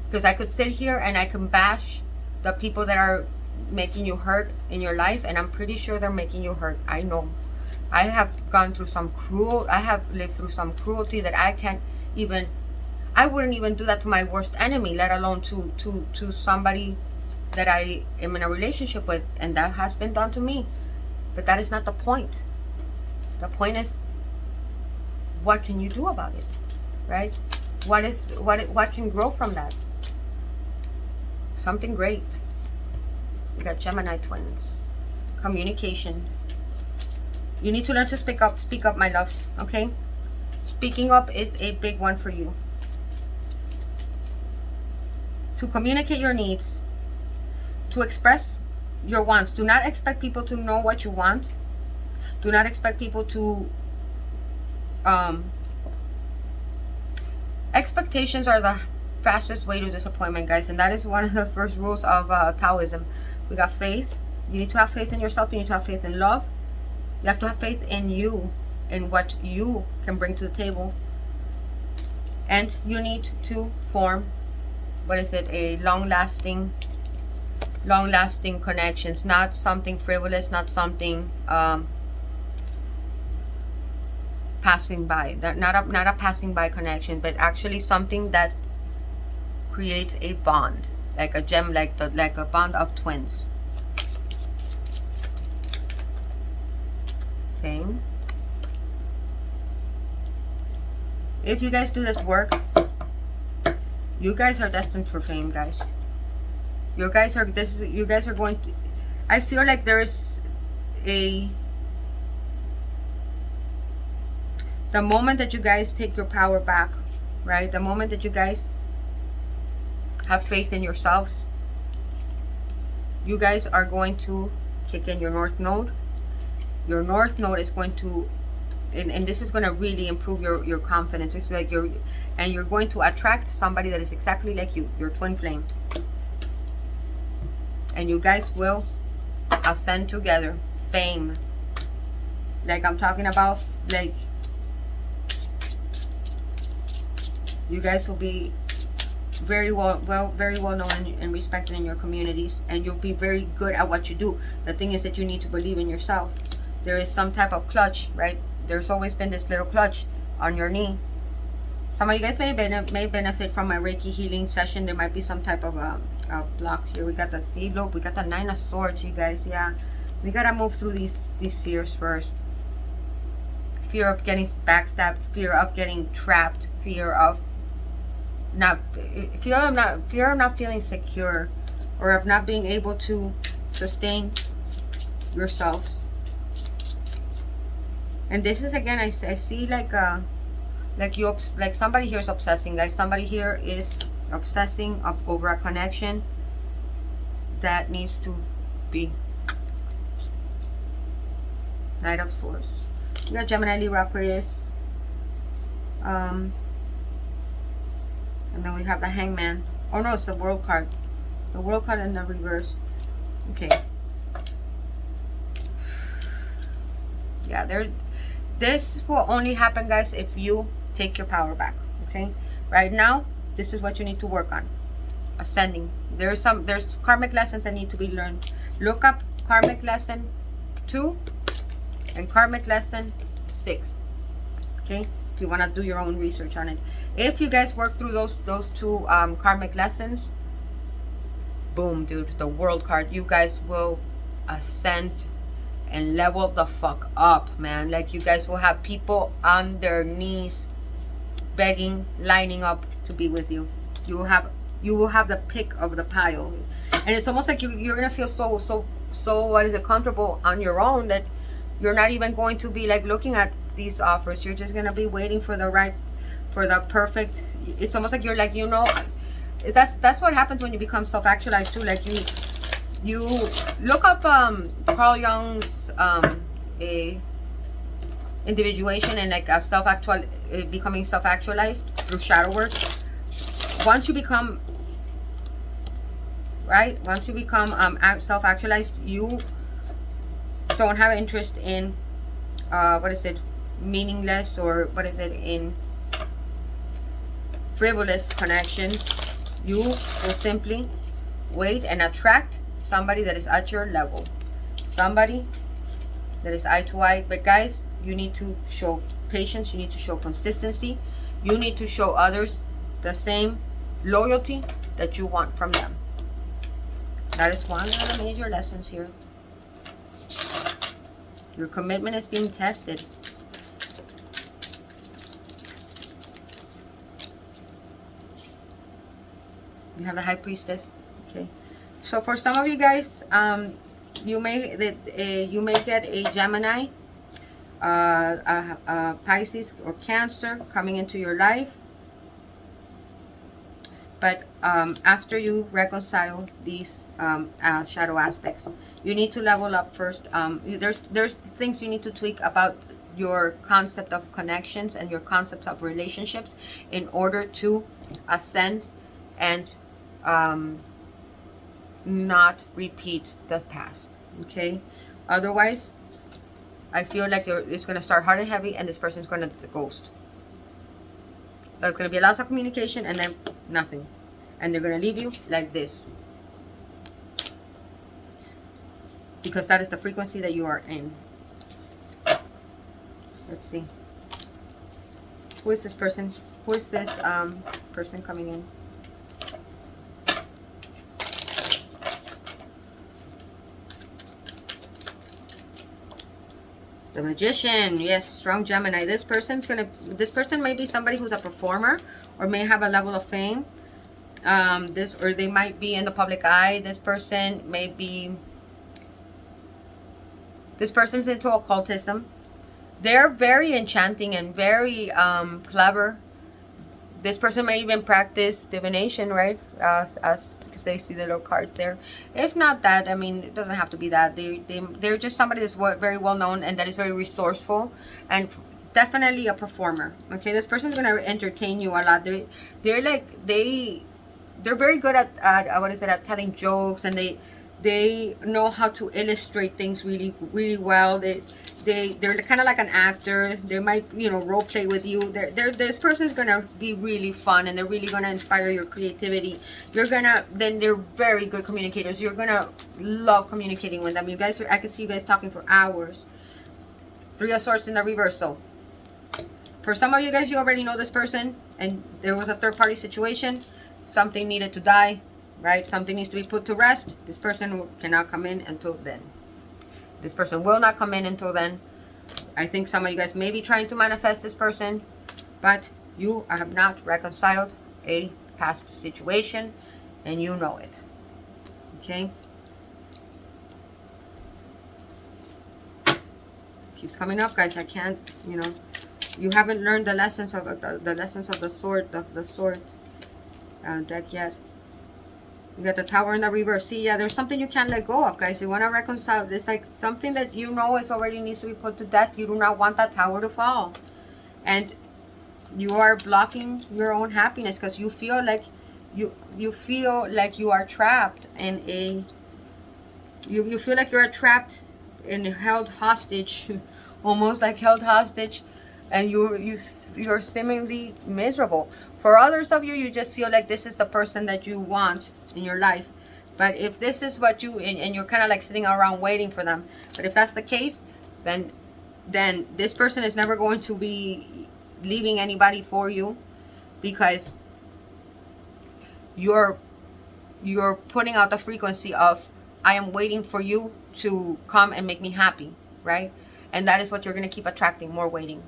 Because I could sit here and I can bash the people that are making you hurt in your life, and I'm pretty sure they're making you hurt. I know. I have gone through I have lived through some cruelty that I wouldn't even do that to my worst enemy, let alone to somebody that I am in a relationship with, and that has been done to me. But that is not the point. The point is, what can you do about it, right? What can grow from that? Something great. We got Gemini twins. Communication. You need to learn to speak up, my loves, okay? Speaking up is a big one for you. To communicate your needs, to express your wants. Do not expect people to know what you want. Do not expect people to expectations are the fastest way to disappointment, guys, and that is one of the first rules of Taoism. We got faith. You need to have faith in yourself. You need to have faith in love. You have to have faith in you, in what you can bring to the table. And you need to form, a long-lasting connections, not something frivolous, not something passing by. Not a passing by connection, but actually something that creates a bond, like a gem, like a bond of twins. Fame. If you guys do this work, you guys are destined for fame, guys. You guys are going to, I feel like there's the moment that you guys take your power back, right? The moment that you guys have faith in yourselves, you guys are going to kick in your North Node. Your North Node is going to, and this is going to really improve your confidence. It's like you're going to attract somebody that is exactly like you, your twin flame. And you guys will ascend together. Fame. Like I'm talking about, like, you guys will be very well known and respected in your communities, and you'll be very good at what you do. The thing is that you need to believe in yourself. There is some type of clutch, right? there's always been this little clutch on your knee. Some of you guys may benefit from a Reiki healing session. There might be some type of a block here. We got the sea loop. We got the 9 of Swords, you guys. Yeah, we gotta move through these fears first. Fear of getting backstabbed, fear of getting trapped, fear of not feeling secure, or of not being able to sustain yourselves. And this is, again, I see like somebody here is obsessing, guys. Somebody here is obsessing over a connection that needs to be. Knight of Swords. We got Gemini, Libra, Aquarius. And then we have the Hangman. Oh no, it's the World card. The World card in the reverse. Okay. Yeah, this will only happen, guys, if you take your power back. Okay. Right now, this is what you need to work on. Ascending. There's karmic lessons that need to be learned. Look up karmic lesson 2 and karmic lesson 6. Okay, if you want to do your own research on it. If you guys work through those two karmic lessons, boom, dude, the World card, you guys will ascend and level the fuck up, man. Like, you guys will have people on their knees begging, lining up to be with you. You will have the pick of the pile, and it's almost like you're gonna feel so what is it, comfortable on your own, that you're not even going to be like looking at these offers. You're just gonna be waiting for the perfect. It's almost like you're like, you know, that's what happens when you become self-actualized too. Like, you look up Carl Jung's individuation and like a becoming self-actualized through shadow work. Once you become self-actualized, you don't have interest in meaningless, or in frivolous connections. You will simply wait and attract somebody that is at your level, somebody that is eye to eye. But guys, you need to show patience, you need to show consistency, you need to show others the same loyalty that you want from them. That is one of the major lessons here. Your commitment is being tested. You have the High Priestess. Okay, so for some of you guys, you may get a Gemini, Pisces, or Cancer coming into your life. But after you reconcile these shadow aspects, you need to level up first. There's things you need to tweak about your concept of connections and your concepts of relationships in order to ascend and not repeat the past. Okay, otherwise I feel like it's going to start hard and heavy, and this person's going to ghost. There's going to be a lot of communication and then nothing, and they're going to leave you like this, because that is the frequency that you are in. Let's see, who is this person? Who is this person coming in? The Magician. Yes, strong Gemini. This person may be somebody who's a performer, or may have a level of fame. Or they might be in the public eye. This person's into occultism. They're very enchanting and very clever. This person may even practice divination, right? Because they see the little cards there. If not that, I mean, it doesn't have to be that. They're just somebody that's very well known and that is very resourceful and definitely a performer. Okay, this person's gonna entertain you a lot. They're very good at telling jokes, and they know how to illustrate things really, really well. They're kind of like an actor. They might, role play with you. This person's gonna be really fun, and they're really gonna inspire your creativity. Then they're very good communicators. You're gonna love communicating with them. I can see you guys talking for hours. Three of Swords in the reverse. So for some of you guys, you already know this person and there was a third-party situation. Something needed to die, right? Something needs to be put to rest. This person cannot come in until then. This person will not come in until then. I think some of you guys may be trying to manifest this person, but you have not reconciled a past situation and you know it. Okay? Keeps coming up, guys. I can't, you know, you haven't learned the lessons of the lessons of the sword deck yet. You got the Tower in the reverse. See, yeah, there's something you can't let go of, guys. You want to reconcile. It's like something that you know is already needs to be put to death. You do not want that tower to fall. And you are blocking your own happiness because you feel like you feel like you are trapped in a you feel like you're trapped and held hostage, almost like held hostage, and you're seemingly miserable. For others of you, you just feel like this is the person that you want in your life. But if this is what you and you're kind of like sitting around waiting for them, but if that's the case, then this person is never going to be leaving anybody for you, because you're putting out the frequency of, I am waiting for you to come and make me happy, right? And that is what you're going to keep attracting, more waiting.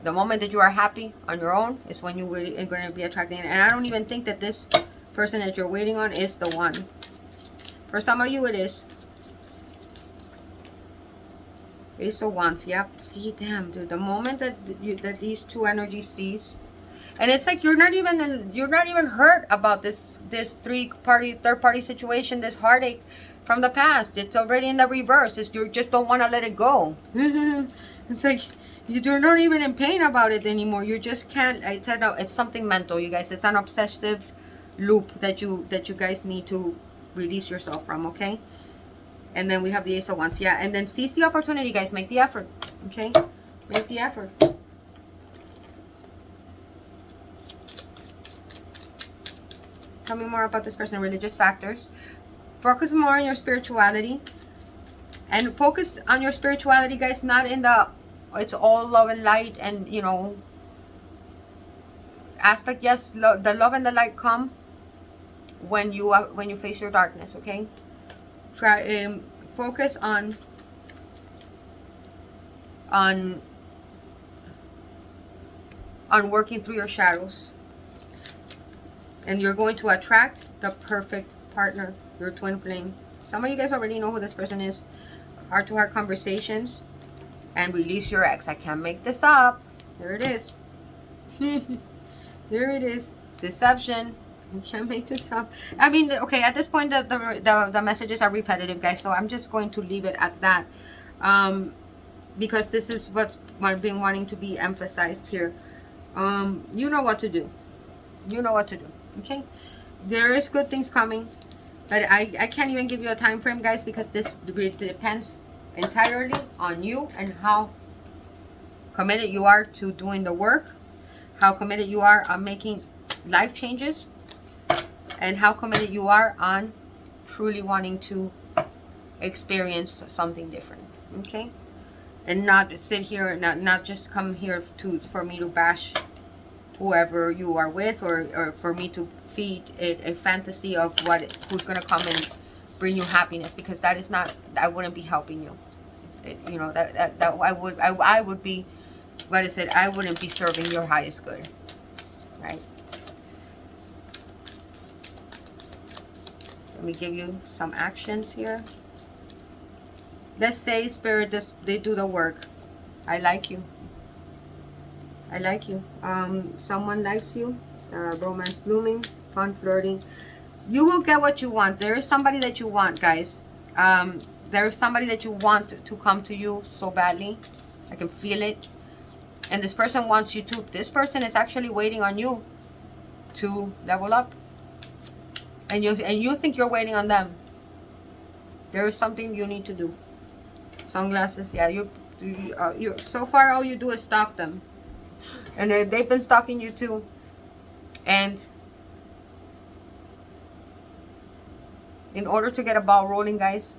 The moment that you are happy on your own is when you really are going to be attracting. And I don't even think that this person that you're waiting on is the one. For some of you, it is. Ace of Wands. Yep. See, damn, dude. The moment that these two energies cease, and it's like you're not even hurt about this third party situation, this heartache from the past. It's already in the reverse. You just don't want to let it go. It's like you're not even in pain about it anymore. You just can't. I tell you, it's something mental, you guys. It's an obsessive loop that you guys need to release yourself from. Okay. And then we have the Ace of Wands. Yeah. And then seize the opportunity, guys. Make the effort. Okay. Make the effort. Tell me more about this person. Religious factors. Focus more on your spirituality. And focus on your spirituality, guys. Not in the, it's all love and light and, you know, aspect. Yes, the love and the light come when you face your darkness. Okay. Try focus on working through your shadows, and you're going to attract the perfect partner, your twin flame. Some of you guys already know who this person is. Heart-to-heart conversations, and release your ex. I can't make this up. There it is. There it is. Deception. I can't make this up. I mean, okay, at this point the messages are repetitive, guys, so I'm just going to leave it at that, because this is what's been wanting to be emphasized here. You know what to do. You know what to do. Okay, there is good things coming, but I can't even give you a time frame, guys, because this depends entirely on you and how committed you are to doing the work, how committed you are on making life changes, and how committed you are on truly wanting to experience something different. Okay, and not sit here and not just come here for me to bash whoever you are with, or for me to feed a fantasy of who's going to come and bring you happiness, because that is not, I wouldn't be helping you. You know, that I would be, what I said, I wouldn't be serving your highest good, right? Let me give you some actions here. Let's say, Spirit, they do the work. I like you. I like you. Someone likes you. Romance blooming, fun flirting. You will get what you want. There is somebody that you want, guys. There is somebody that you want to come to you so badly. I can feel it. And this person wants you too. This person is actually waiting on you to level up. And you think you're waiting on them. There is something you need to do. Sunglasses. Yeah, you so far all you do is stalk them. And they've been stalking you too. And in order to get a ball rolling, guys,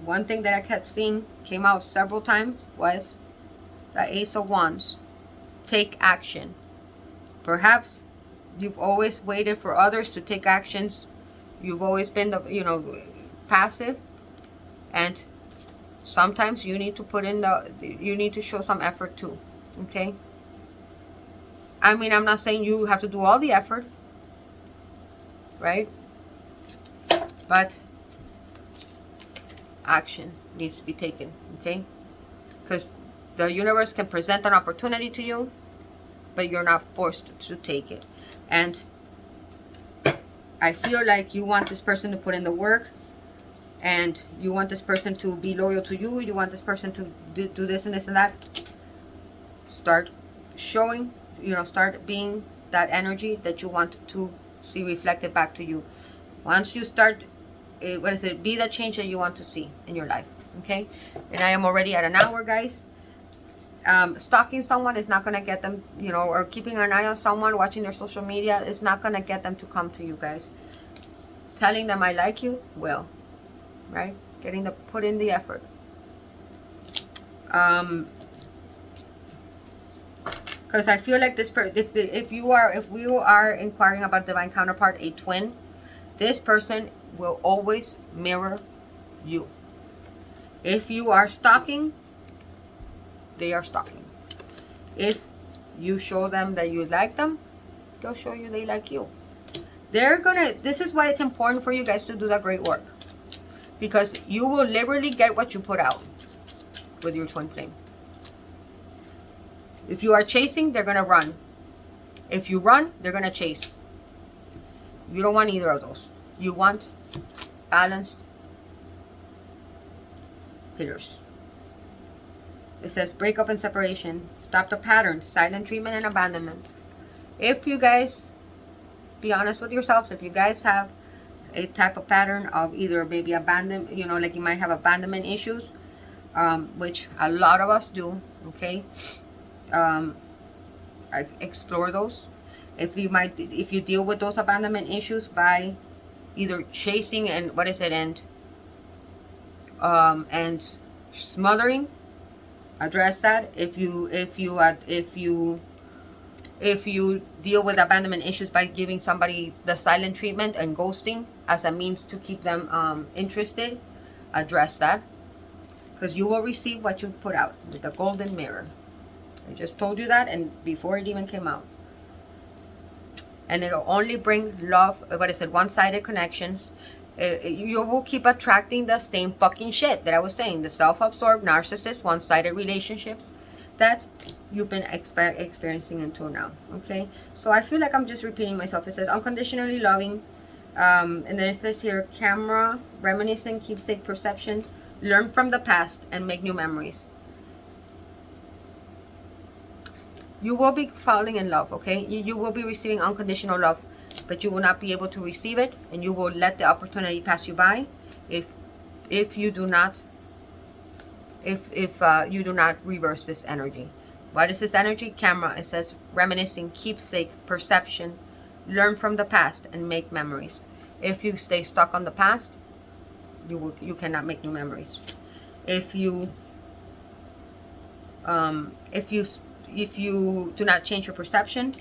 one thing that I kept seeing came out several times was the Ace of Wands. Take action. Perhaps you've always waited for others to take actions. You've always been the, you know, passive, and sometimes you need to put in you need to show some effort too. Okay? I mean, I'm not saying you have to do all the effort, right? But action needs to be taken, okay? Because the universe can present an opportunity to you, but you're not forced to take it. And I feel like you want this person to put in the work, and you want this person to be loyal to you. You want this person to do this and this and that. Start showing, you know, start being that energy that you want to see reflected back to you. Once you start, be the change that you want to see in your life, okay? And I am already at an hour, guys. Stalking someone is not going to get them, you know, or keeping an eye on someone, watching their social media is not going to get them to come to you, guys. Telling them I like you will, right? Put in the effort. Because I feel like this if we are inquiring about divine counterpart, a twin, this person will always mirror you. If you are stalking, they are stalking. If you show them that you like them, they'll show you they like you. This is why it's important for you guys to do that great work. Because you will literally get what you put out with your twin flame. If you are chasing, they're going to run. If you run, they're going to chase. You don't want either of those. You want balanced pillars. It says breakup and separation. Stop the pattern. Silent treatment and abandonment. If you guys, be honest with yourselves, if you guys have a type of pattern of either maybe abandon, you know, like you might have abandonment issues, which a lot of us do, okay? Explore those. If you deal with those abandonment issues by either chasing and and smothering, address that. If you deal with abandonment issues by giving somebody the silent treatment and ghosting as a means to keep them interested, address that, because you will receive what you put out with the golden mirror. I just told you that, and before it even came out. And it'll only bring love, one-sided connections. You will keep attracting the same fucking shit that I was saying. The self-absorbed, narcissist, one-sided relationships that you've been experiencing until now. Okay? So I feel like I'm just repeating myself. It says unconditionally loving. And then it says here, camera, reminiscing, keepsake, perception. Learn from the past and make new memories. You will be falling in love, okay? You will be receiving unconditional love, but you will not be able to receive it, and you will let the opportunity pass you by if you do not reverse this energy. What is this energy? Camera. It says reminiscing, keepsake, perception, learn from the past and make memories. If you stay stuck on the past, you cannot make new memories. If you do not change your perception,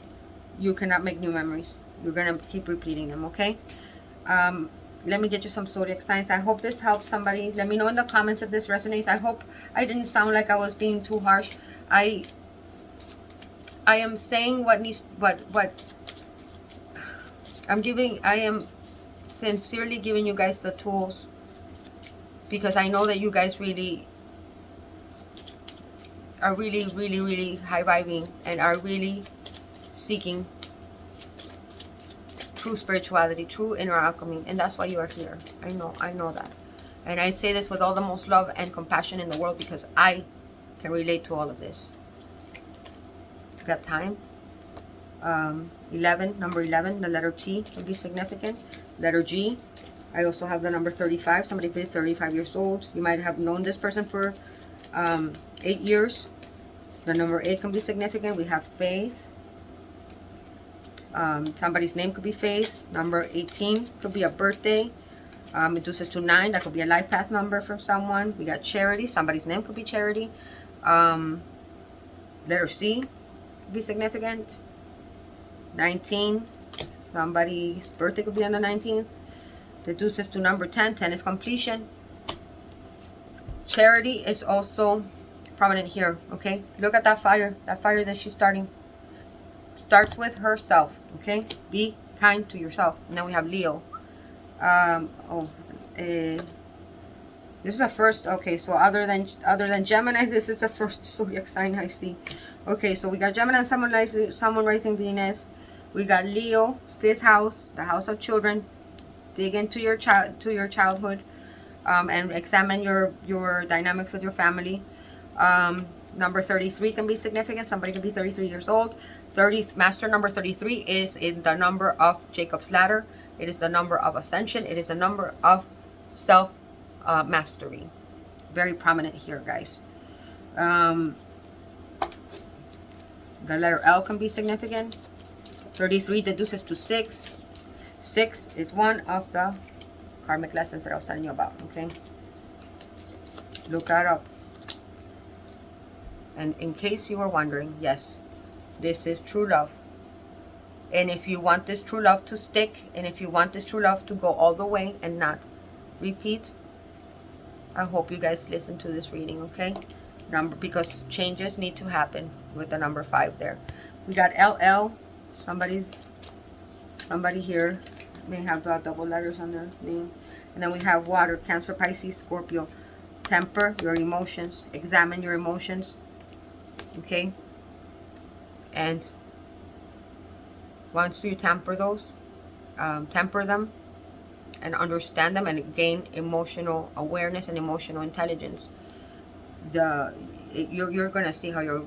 you cannot make new memories. You're going to keep repeating them, okay? Let me get you some zodiac signs. I hope this helps somebody. Let me know in the comments if this resonates. I hope I didn't sound like I was being too harsh. I am saying what I am sincerely giving you guys the tools, because I know that you guys really are really high vibing and are really seeking true spirituality, true inner alchemy, and that's why you are here. I know that, and I say this with all the most love and compassion in the world, because I can relate to all of this. Got time. 11, number 11, the letter T would be significant. Letter G. I also have the number 35. Somebody could be 35 years old. You might have known this person for 8 years. The number 8 can be significant. We have faith. Somebody's name could be Faith. Number 18 could be a birthday. Medusa's 2-9. That could be a life path number from someone. We got Charity. Somebody's name could be Charity. Letter C could be significant. 19. Somebody's birthday could be on the 19th. The Deuces to number 10. 10 is completion. Charity is also prominent here, okay? Look at that fire that she's starting. Starts with herself, okay? Be kind to yourself. And then we have Leo. This is the first, okay, so other than Gemini, this is the first zodiac sign I see. Okay, so we got Gemini, someone rising Venus. We got Leo, fifth house, the house of children. Dig into your childhood, and examine your dynamics with your family. Number 33 can be significant. Somebody can be 33 years old. Master number 33 is in the number of Jacob's ladder. It is the number of ascension. It is the number of self mastery. Very prominent here, guys. So the letter L can be significant. 33 deduces to 6. 6 is one of the karmic lessons that I was telling you about, okay? Look that up. And in case you were wondering, yes, this is true love. And if you want this true love to stick, and if you want this true love to go all the way and not repeat, I hope you guys listen to this reading, okay? Because changes need to happen with the number 5 there. We got LL. Somebody here may have the double letters on their name. And then we have water, Cancer, Pisces, Scorpio. Temper your emotions. Examine your emotions. Okay? And once you temper those, temper them and understand them and gain emotional awareness and emotional intelligence, you're gonna see how your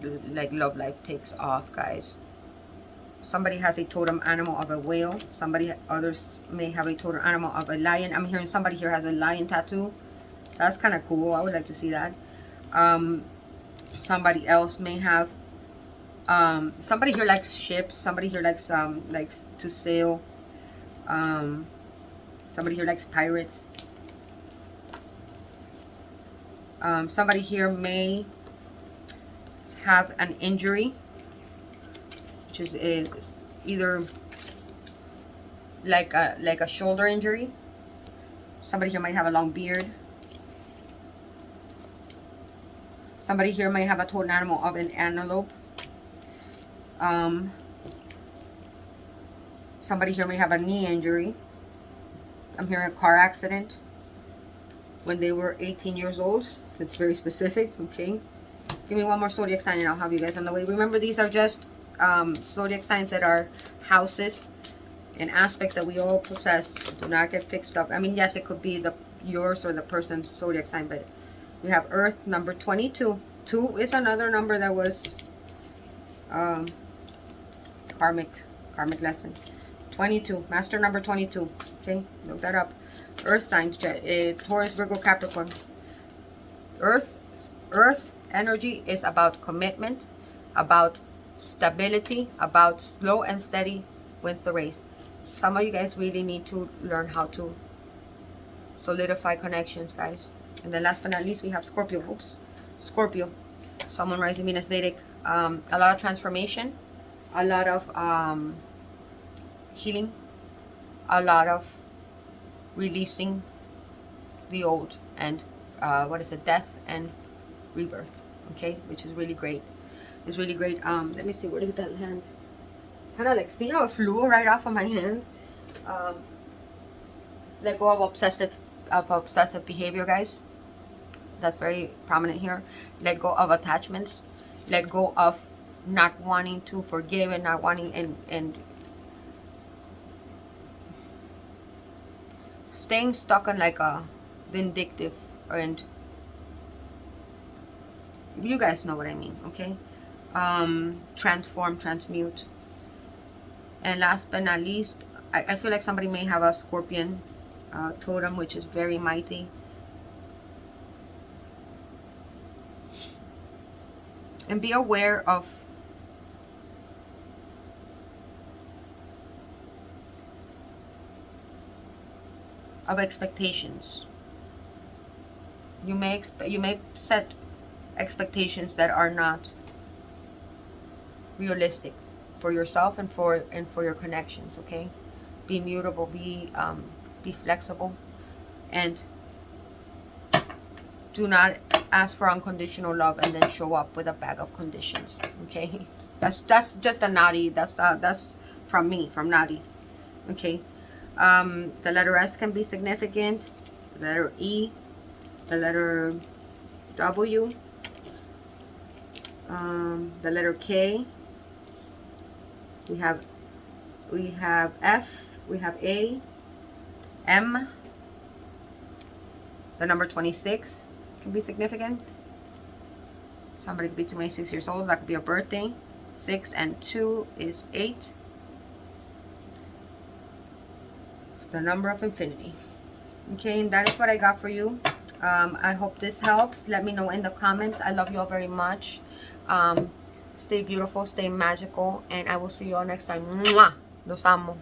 love life takes off, guys. Somebody has a totem animal of a whale. Others may have a totem animal of a lion. I'm hearing somebody here has a lion tattoo. That's kind of cool. I would like to see that. Somebody else may have. Somebody here likes ships. Somebody here likes to sail. Somebody here likes pirates. Somebody here may have an injury, which is either like a shoulder injury. Somebody here might have a long beard. Somebody here may have a totem animal of an antelope. Somebody here may have a knee injury. I'm hearing a car accident when they were 18 years old. It's very specific, okay? Give me one more zodiac sign and I'll have you guys on the way. Remember, these are just zodiac signs that are houses and aspects that we all possess. Do not get fixed up. I mean, yes, it could be yours or the person's zodiac sign, but we have Earth, number 22. 2 is another number that was karmic lesson. 22, master number 22. Okay, look that up. Earth sign, Taurus, Virgo, Capricorn. Earth energy is about commitment, about stability, about slow and steady wins the race. Some of you guys really need to learn how to solidify connections, guys. And then last but not least, we have Scorpio. Oops. Scorpio. Someone rising Venus Vedic. A lot of transformation. A lot of healing. A lot of releasing the old. And death and rebirth. Okay? Which is really great. It's really great. Let me see. Where did that land? Kind of see how it flew right off of my hand. Let go of obsessive behavior, guys. That's very prominent here. Let go of attachments. Let go of not wanting to forgive and not wanting and staying stuck on like a vindictive, and you guys know what I mean, okay? Transform, transmute. And last but not least, I feel like somebody may have a scorpion totem, which is very mighty. And be aware of of expectations. You may set expectations that are not realistic for yourself and for your connections. Okay, be mutable, be flexible, and do not ask for unconditional love and then show up with a bag of conditions. Okay, that's just a naughty. That's from me, from naughty. Okay, the letter S can be significant. The letter E, the letter W, the letter K. We have F, we have A, M. The number 26 can be significant. Somebody could be 26 years old. That could be a birthday. 6 and 2 is 8. The number of infinity. Okay, and that is what I got for you. I hope this helps. Let me know in the comments. I love you all very much. Stay beautiful, stay magical, and I will see you all next time. Mwah! Los amo.